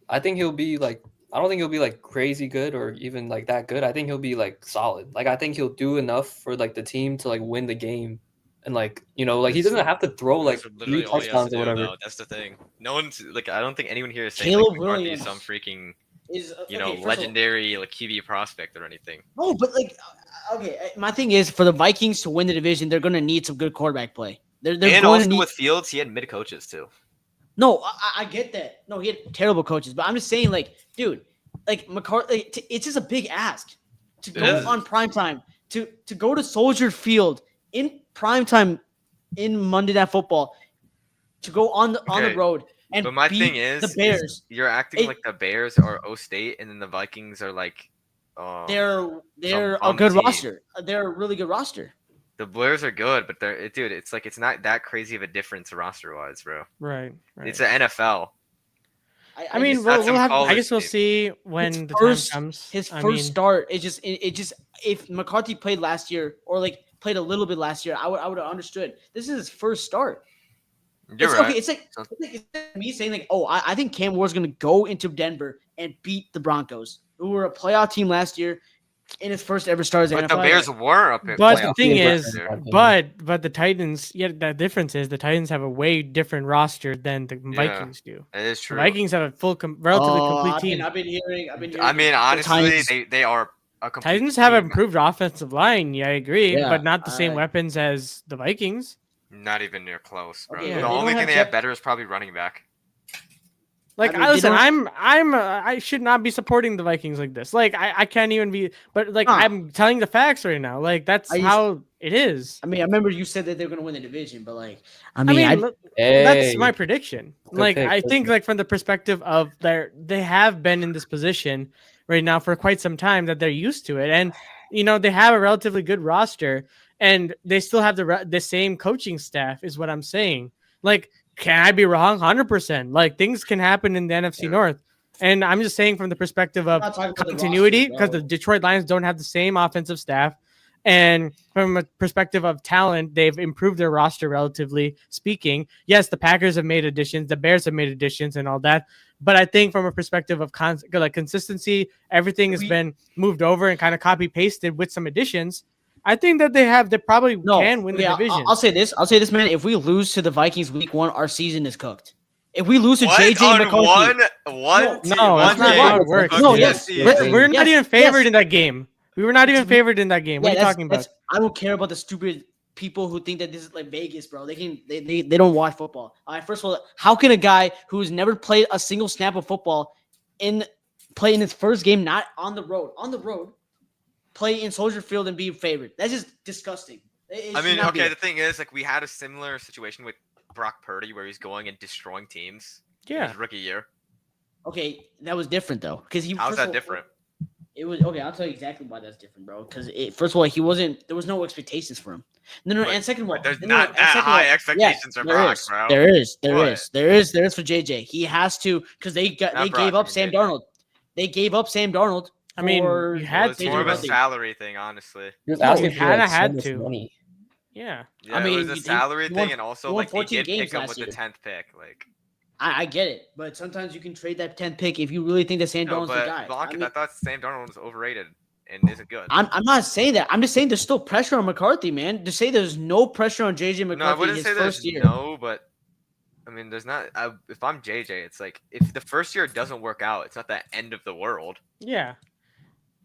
I think he'll be like. I don't think he'll be like crazy good or even like that good. I think he'll be like solid. Like I think he'll do enough for like the team to like win the game, and like he doesn't have to throw like 3 touchdowns or whatever. Though. That's the thing. No one's like I don't think anyone here is saying Caleb like Williams some freaking is legendary like QB prospect or anything. No, but like my thing is for the Vikings to win the division, they're going to need some good quarterback play. They're and going also to need... with Fields, he had mid coaches too. No, I get that. No, he had terrible coaches, but I'm just saying, like, dude, like McCarthy, it's just a big ask to go on primetime, to go to Soldier Field in primetime in Monday Night Football, to go on the road and but my beat thing is, the Bears. You're acting like the Bears are O State, and then the Vikings are like they're a good roster. They're a really good roster. The Bears are good, but it's not that crazy of a difference roster wise, bro. Right. It's the NFL. I mean, I guess we'll see when the time comes. His first start, it just if McCarthy played last year or like played a little bit last year, I would have understood. This is his first start. You're right. Okay, it's like me saying like, I think Cam Ward's gonna go into Denver and beat the Broncos, who were a playoff team last year. In his first ever start as NFL. NFL. The Bears were up. But the thing is, but the Titans. Yeah, the difference is the Titans have a way different roster than the Vikings do. That is true. The Vikings have a relatively complete team. I've been hearing. I mean, honestly, they are a complete Titans team. have an improved offensive line. Yeah, I agree, Yeah, but not the same weapons as the Vikings. Not even near close, bro. Okay, the only thing they have better is probably running back. Like, I should not be supporting the Vikings like this. Like, I can't even be, but like, I'm telling the facts right now. Like, that's how it is. I mean, I remember you said that they're going to win the division, but like, that's my prediction. Like, I think like from the perspective of they have been in this position right now for quite some time that they're used to it. And, they have a relatively good roster and they still have the same coaching staff is what I'm saying. Like, can I be wrong? 100%. Like things can happen in the NFC North. And I'm just saying from the perspective of continuity, because the Detroit Lions don't have the same offensive staff. And from a perspective of talent, they've improved their roster relatively speaking. Yes, the Packers have made additions. The Bears have made additions and all that. But I think from a perspective of consistency, everything has been moved over and kind of copy pasted with some additions. I think that they probably can win the division. I'll say this, man. If we lose to the Vikings week 1, our season is cooked. If we lose to JJ McCarthy, that's not how it works. No, yes, we're not even favored in that game. We were not even favored in that game. What are you talking about? I don't care about the stupid people who think that this is like Vegas, bro. They don't watch football. All right, first of all, how can a guy who's never played a single snap of football play in his first game, not on the road, play in Soldier Field and be favored? That's just disgusting. The thing is, like, we had a similar situation with Brock Purdy where he's going and destroying teams. Yeah, his rookie year. Okay, that was different though, because how's that different? It was okay. I'll tell you exactly why that's different, bro. Because first of all, there was no expectations for him. No, and second of all, there's not that high expectations for Brock, bro. There is for JJ. He has to because they gave up Sam Darnold. They gave up Sam Darnold. I mean, you had it's more of a salary thing, honestly. You kind of had to. Money. Yeah. I mean, it was a salary thing, and also like he did pick up with the 10th pick. Like, I get it, but sometimes you can trade that 10th pick if you really think that Sam Darnold's the guy. I thought Sam Darnold was overrated and isn't good. I'm not saying that. I'm just saying there's still pressure on McCarthy, man. To say there's no pressure on JJ McCarthy. No, I wouldn't say there's no, but I mean, there's not. If I'm JJ, it's like if the first year doesn't work out, it's not the end of the world. Yeah.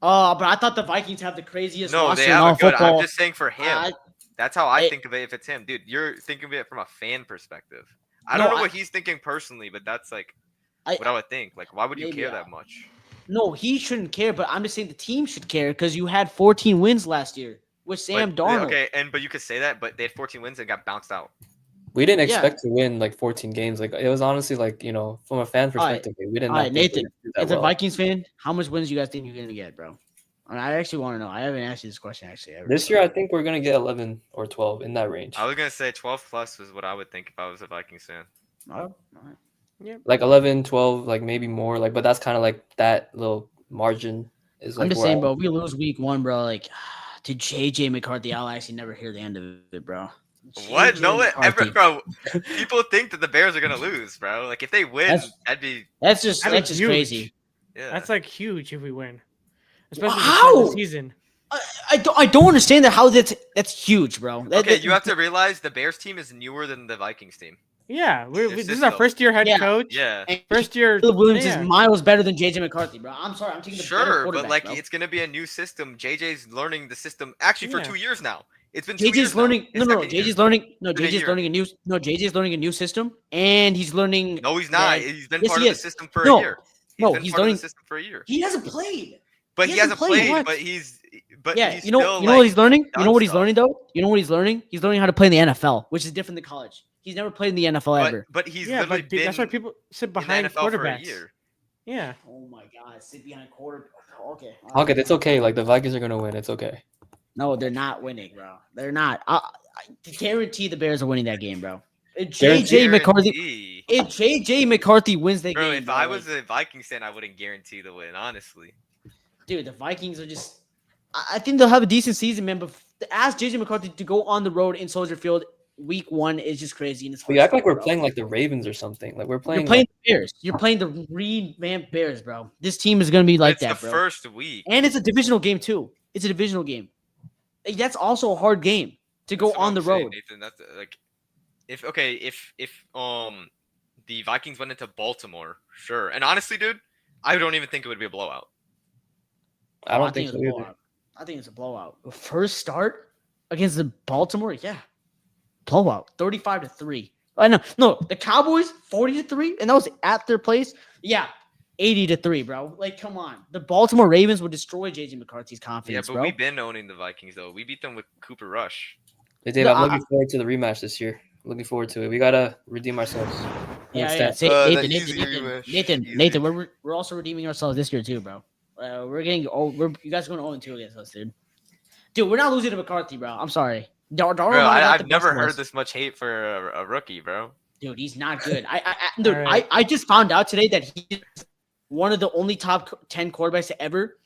But I thought the Vikings have the craziest No, roster they in all have a good. football. I'm just saying for him. I- That's how I it- think of it. If it's him, dude, you're thinking of it from a fan perspective. I No, don't know I- what he's thinking personally, but that's like I- what I would think. Like, why would you maybe, care that much? No, he shouldn't care, but I'm just saying the team should care because you had 14 wins last year with Sam But, Darnold. okay, but you could say that, but they had 14 wins and got bounced out. We didn't Yeah. expect to win like 14 games. Like it was honestly like from a fan All right. perspective, we didn't. All right, Nathan, that as a well. Vikings fan, how much wins do you guys think you're gonna get, bro? I actually want to know. I haven't asked you this question actually ever. This year, I think we're gonna get 11 or 12 in that range. I was gonna say 12 plus was what I would think if I was a Vikings fan. All right. Like 11, 12, like maybe more. Like, but that's kind of like that little margin is like. I'm just where saying, bro. We lose week 1, bro. Like, to JJ McCarthy, I'll actually never hear the end of it, bro. What? JJ No, McCarthy. bro. People think that the Bears are gonna lose, bro. Like if they win, That's- that'd be That's just huge. crazy. yeah. That's like huge if we win, especially How? the season. I don't understand that how that's huge, bro. Okay, you have to realize the Bears team is newer than the Vikings team. Yeah, Their this is our system. first year head Yeah. coach. Yeah. and First year. Caleb Williams yeah. is miles better than JJ McCarthy, bro. I'm sorry, I'm taking the better Sure, quarterback, but like bro. it's gonna be a new system. JJ's learning the system actually for Yeah. 2 years now. It's been 2 years JJ's learning. now. No, His second JJ's year. learning. No, Been a JJ's year. learning a new. No, JJ's learning a new system, and he's learning. No, he's not. that- He's been Yes, part he of the is. system for No, a year. no, been he's part learning- of the system for a year. He hasn't played. But he he hasn't hasn't played. played. What? But he's. But Yeah, he's you know still, what like, he's learning. You know done what he's stuff. learning though. You know what he's learning. He's learning how to play in the NFL, which is different than college. He's never played in the NFL ever. But he's Yeah, literally but been that's why people sit in the behind NFL for a quarterbacks. year. Yeah. Oh my God, sit behind quarter. Okay. Okay, it's okay. Like the Vikings are gonna win. It's okay. No, they're not winning, bro. They're not. I guarantee the Bears are winning that game, bro. If JJ McCarthy. Guarantee. If JJ McCarthy wins that Bro, game, if I was a Vikings fan, I wouldn't guarantee the win, honestly. dude, the Vikings are just. I think they'll have a decent season, man. But to ask JJ McCarthy to go on the road in Soldier Field week 1 is just crazy. And it's We act like we're bro. playing like the Ravens or something. Like we're playing. You're playing the Bears. You're playing the revamped Bears, bro. This team is gonna be like It's that, the bro. first week. And it's a divisional game too. It's a divisional game. Like, that's also a hard game to go That's what on I'm the saying, road. Nathan, that's like, if the Vikings went into Baltimore, sure. And honestly, dude, I don't even think it would be a blowout. I don't think it's so a either. blowout. I think it's a blowout. The first start against the Baltimore, yeah, blowout, 35-3. I know, no, the Cowboys 40-3, and that was at their place. Yeah, 80-3, bro. Like, come on, the Baltimore Ravens would destroy JJ McCarthy's Yeah, confidence, but bro. we've been owning the Vikings though. We beat them with Cooper Rush. Hey, Dave, No, I'm looking forward to the rematch this year. Looking forward to it. We gotta redeem ourselves. Yeah, Next yeah. step. Say, the Nathan, easy Nathan, rematch. Nathan, Easy. Nathan, we're also redeeming ourselves this year too, bro. We're getting you guys are going 0-2 against us, dude. Dude, we're not losing to McCarthy, bro. I'm sorry. Bro, I've never heard this much hate for a rookie, bro. Dude, he's not good. All right. I just found out today that he's one of the only top 10 quarterbacks to ever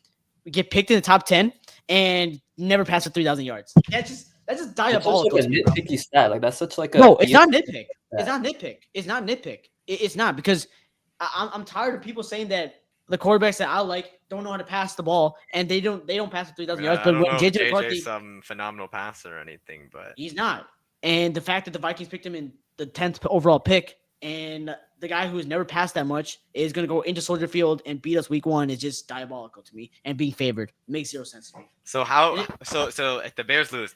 get picked in the top 10 and never pass for 3,000 yards. That's just That's such diabolical. like a nitpicky stat. Like that's such like a No, it's not nitpick. Yeah. It's not nitpick. It's not nitpick. It's not because I'm tired of people saying that the quarterbacks that I like don't know how to pass the ball and they don't pass for 3,000 yards. I But don't when know if JJ McCarthy, JJ's some phenomenal passer or anything, but he's not. And the fact that the Vikings picked him in the 10th overall pick, and the guy who has never passed that much is going to go into Soldier Field and beat us week 1 is just diabolical to me. And being favored makes zero sense to me. so how so if the Bears lose,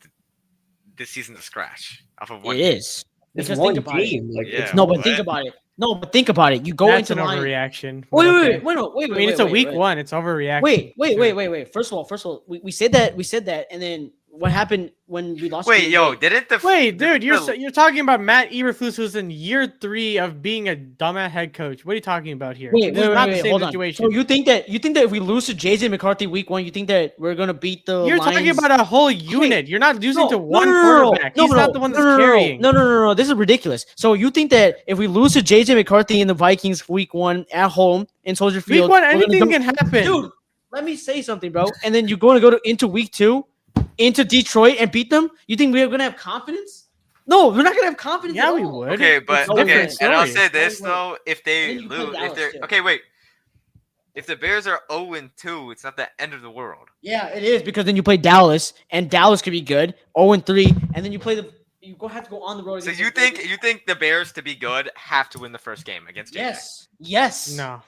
this season's a scratch off of one. It is. It's Because one think about game. Like Yeah. it's No, but what? think about it. No, but think about it. You go That's into an line. overreaction. Wait, but wait, okay. wait, wait, no, wait, I mean, it's a wait, week wait. 1. It's overreaction. Wait. First of all, we said that, and then what happened when we lost? Wait, to yo, the- didn't the Wait, dude, the- you're talking about Matt Eberflus, who's in year 3 of being a dumbass head coach. What are you talking about here? Wait, This is not the wait, same hold on. situation. So you think that if we lose to JJ McCarthy week 1, you think that we're gonna beat the? You're talking Lions? about a whole unit. You're not losing to one no, quarterback. He's not the one that's carrying. No. This is ridiculous. So you think that if we lose to JJ McCarthy in the Vikings week 1 at home in Soldier Week Field, 1, we're gonna anything can happen. Dude, let me say something, bro. And then you're going to go into week 2 into Detroit and beat them? You think we're gonna have confidence? No, we're not gonna have confidence. Yeah, at we all. would. Okay, but It's a okay, different and I'll story. say this Wait. though: if And they then you play lose, if Dallas, they're too. okay, wait. If the Bears are 0-2, it's not the end of the world. Yeah, it is because then you play Dallas, and Dallas could be good. 0-3, and then you play have to go on the road. So against you the Raiders. think the Bears to be good have to win the first game against JJ? Yes. No,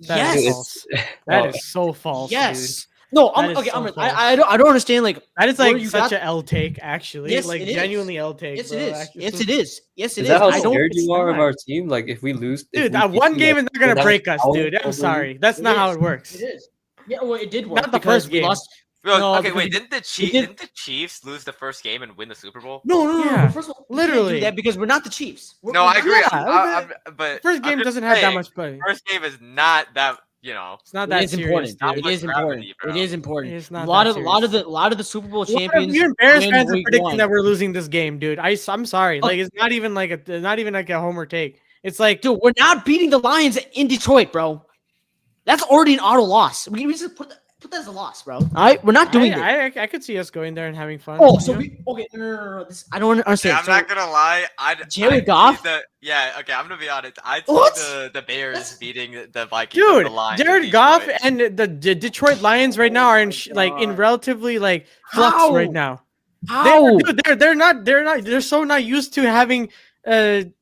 that Yes. is false. That No. is so false, Yes. No, That is okay. so I don't understand. Like That is where like you such got- a L take, actually. Yes, Like it is. genuinely L take. yes, bro. it is. Actually. Yes, it is. Yes, it Is is. that how I don't. scared it's you are of not. our team? Like if we lose, if Dude, we that beat one you, game like, is not gonna without break us, power dude. I'm over you? sorry. That's It not how is. it works. It is. Yeah, well, it did work Not the because first we game. lost. Bro, No, okay, because wait. we- Didn't did- the Chiefs lose the first game and win the Super Bowl? No. Yeah, But first of all, we can't literally. do that because we're not the Chiefs. No, I agree. Yeah, But First I'm game just doesn't have that saying, much play. First game is not that. You know, It's not It that is serious, important. Not dude. It is much important. gravity, bro. It is important. It's A not lot that of the Super Bowl A lot of champions. even Bears win fans are week predicting one. that we're losing this game, dude. I'm sorry. Oh. Like it's not even like a homer take. It's like, Dude, we're not beating the Lions in Detroit, bro. That's already an auto loss. We just put that as a loss, bro. All right, we're not doing it. I could see us going there and having fun. Oh, so you know? no. I don't Yeah, understand. I'm not gonna lie. Jared Goff? Okay, I'm gonna be honest. I'd see What? the Bears beating the Vikings. over Dude, the Lions in Jared Goff Detroit. and the Detroit Lions right now are in in relatively like flux How? right now. How? They're so not used to having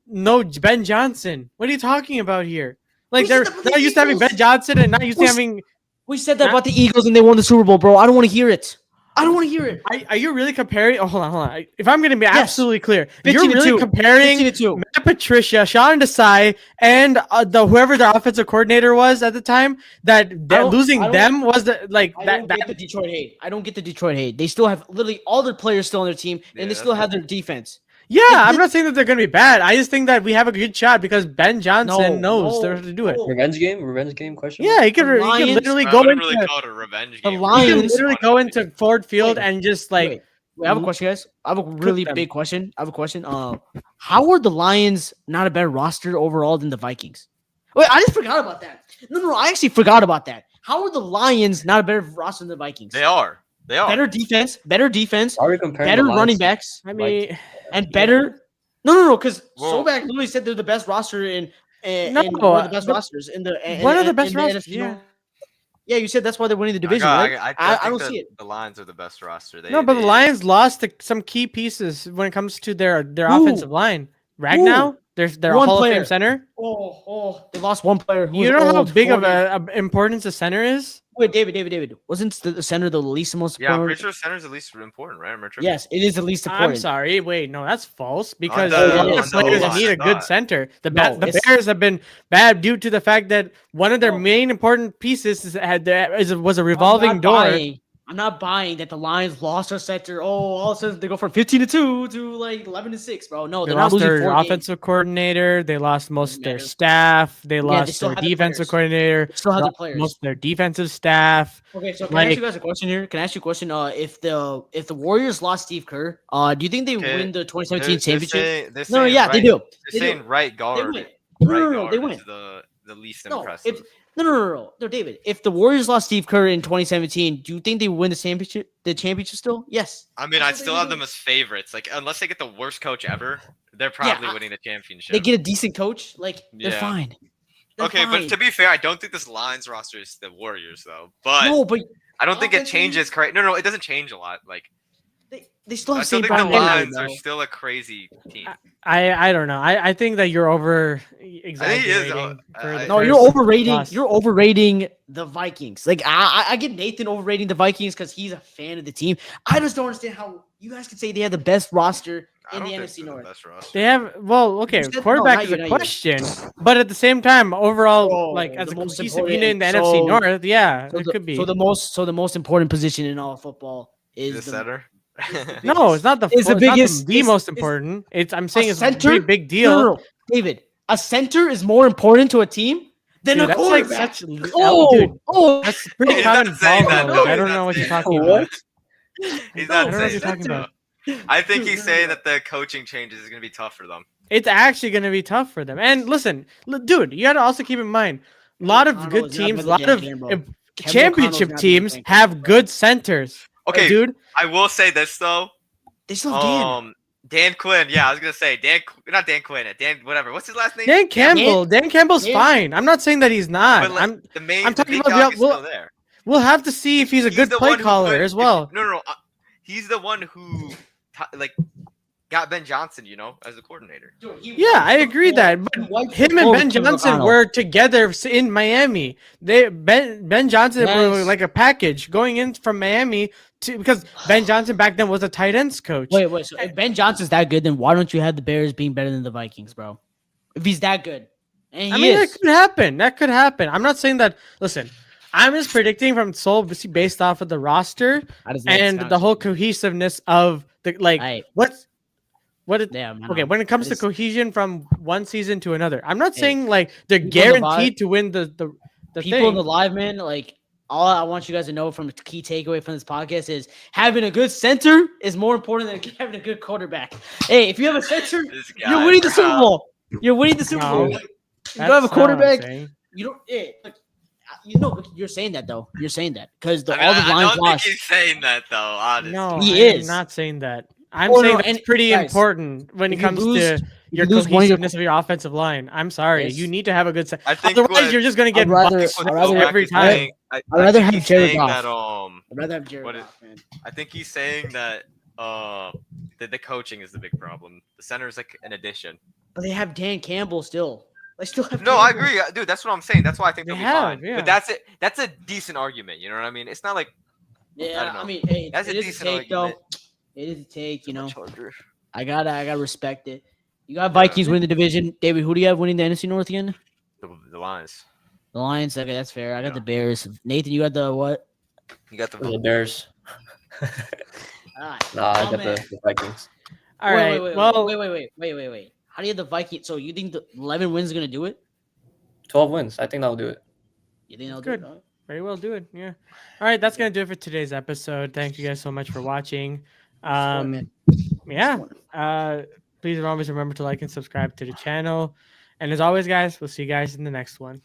no Ben Johnson. What are you talking about here? Like We they're said that for not the used to having Eagles. Ben Johnson and not used to We- having. We said that about the Eagles and they won the Super Bowl, bro. I don't want to hear it. I don't want to hear it. Are you really comparing? Oh, hold on. If I'm going to be absolutely clear, if you're 15 to really 2. comparing 15 to 2. Matt Patricia, Sean Desai, and whoever their offensive coordinator was at the time, that don't- losing I don't- them was the like I that. don't get the Detroit hate. I don't get the Detroit hate. They still have literally all their players still on their team, Yeah, and they that's still have their defense. Yeah, Like, I'm not saying that they're going to be bad. I just think that we have a good shot because Ben Johnson knows no, to do it. no. Revenge game? Question. Yeah, he could The he could Lions- literally I go wouldn't really into call it a revenge the game. he Lions- could literally go into Ford Field Wait, and just like Wait, I have a question, guys. I have a really them. big question. I have a question. How are the Lions not a better roster overall than the Vikings? Wait, I just forgot about that. No, I actually forgot about that. How are the Lions not a better roster than the Vikings? They are. Better defense, Why are we comparing better the Lions running to- backs, I mean, and better. No, because Whoa. Soback literally said they're the best roster in No, one of the best but rosters in the one of the in best the rosters. NFC Yeah. North. Yeah, you said that's why they're winning the division, right? I don't see it. The Lions are the best roster. No, but the Lions lost some key pieces when it comes to their Who? offensive line. Ragnow, their One Hall of player. Fame center. Oh, they lost one player. Who You was know how old, big of 40. a importance a center is? Wait, David. Wasn't the center the least most Yeah, I'm important? pretty sure center's at least important, right? Am I tripping? Yes, it is the least important. I'm sorry. Wait, no, that's false because the- there are on the players that O-line, need a I good thought. center. The No, the it's- Bears have been bad due to the fact that one of their No. main important pieces was a I'm revolving not door. buying- I'm not buying that the Lions lost their center. Oh, all of a sudden they go from 15-2 to like 11-6, bro. No, They they're not lost losing their 4 games. offensive coordinator. They lost most of their matter. staff. They they lost still their have the defensive players. coordinator. They still have They their lost players. most of their defensive staff. Okay, so can I ask Like- you guys a question here? Can I ask you a question? If the Warriors lost Steve Kerr, do you think they Okay, win the 2017 championship? They're No, saying yeah, right, they do. They're They saying do. right They guard. win. Right No, guard they win. is the least No, impressive. No, David. If the Warriors lost Steve Kerr in 2017, do you think they win the championship? The championship still? Yes. I mean, That's I'd what still they have do. them as favorites. Like, unless they get the worst coach ever, they're probably I- winning the championship. They get a decent coach. Like they're Yeah. fine. They're Okay, fine. but to be fair, I don't think this Lions roster is the Warriors though. But no, but I don't think it offensively- changes. No, it doesn't change a lot. Like, they still I have still St. think the Brown anyway, Lions are bro. still a crazy team. I don't know. I think that you're over is, exaggerating. No, you're overrating the Vikings. Like I get Nathan overrating the Vikings because he's a fan of the team. I just don't understand how you guys can say they have the best roster I in don't the think NFC they're North. the best roster. They have okay. You said- no, Quarterback not is you, a not you. question, but at the same time, overall, Oh, like as the a most cohesive unit in the important- NFC so- North, yeah, So it could be. So the most important position in all of football is The the center. No, it's not the. It's the it's not biggest- the it's- most it's- important. It's. I'm saying it's center? a pretty big deal. No, David, a center is more important to a team than Dude, a that's like quarterback. such. Oh, That's pretty He's common not saying that, knowledge. though. I don't He's know not what you're saying talking that. about. He's No, not I don't know what saying you're that. talking though. about. I think he's saying that the coaching changes is going to be tough for them. It's actually going to be tough for them. And listen, dude, you got to also keep in mind, a lot of Kevin good O'Connell is not teams, a better lot than of Dan Campbell. Kevin championship O'Connell's not teams better than have Campbell. good centers. Okay, Dude. I will say this though. They still have Dan. Dan Quinn. Yeah, I was gonna say not Dan Quinn. Dan whatever. What's his last name? Dan Campbell. Dan Campbell's Dan- fine. I'm not saying that he's not. But, like, I'm I'm talking big about dog is well, still there. we'll have to see if he's a good the play one who caller put- as well. No. He's the one who like got Ben Johnson, as a coordinator. Yeah, I agree that, but him and Ben Johnson were together in Miami. Ben Johnson were like a package going in from Miami because Ben Johnson back then was a tight ends coach. Wait. So if Ben Johnson's that good, then why don't you have the Bears being better than the Vikings, bro? If he's that good, and that could happen. That could happen. I'm not saying that. Listen, I'm just predicting from Soul based off of the roster and the whole cohesiveness of the okay, when it comes to cohesion from one season to another, I'm not saying like they're guaranteed to win the people thing. in the live, man. Like all I want you guys to know from a key takeaway from this podcast is having a good center is more important than having a good quarterback. Hey, if you have a center, you're winning the Super Bowl. You're winning the Super Bowl. You don't have a quarterback. You don't. You're saying that though. You're saying that because all the lines lost. I don't think he's saying that though. Honestly, no, he is not saying that. I'm saying that's pretty important when it comes to your cohesiveness of your offensive line. I'm sorry, you need to have a good set. Otherwise, you're just going to get every time. I'd rather have Jared Goff. I'd rather have Jared Goff, man. I think he's saying that the coaching is the big problem. The center is like an addition. But they have Dan Campbell still. They still have. No, I agree, dude. That's what I'm saying. That's why I think they'll be fine. Yeah. But that's it. That's a decent argument. You know what I mean? It's not like. Yeah, I mean, hey, that's a decent argument. Though. It is a take, I gotta respect it. You got Vikings winning the division. David, who do you have winning the NFC North again? The Lions. The Lions. Okay, that's fair. I got the Bears. Nathan, you got the what? You got the Bears. I got the Vikings. All right. Wait. How do you have the Vikings? So you think the 11 wins is gonna do it? 12 wins. I think that'll do it. You think they'll do it? Very well do it. Yeah. All right, that's gonna do it for today's episode. Thank you guys so much for watching. Please always remember to like and subscribe to the channel. And as always, guys, we'll see you guys in the next one.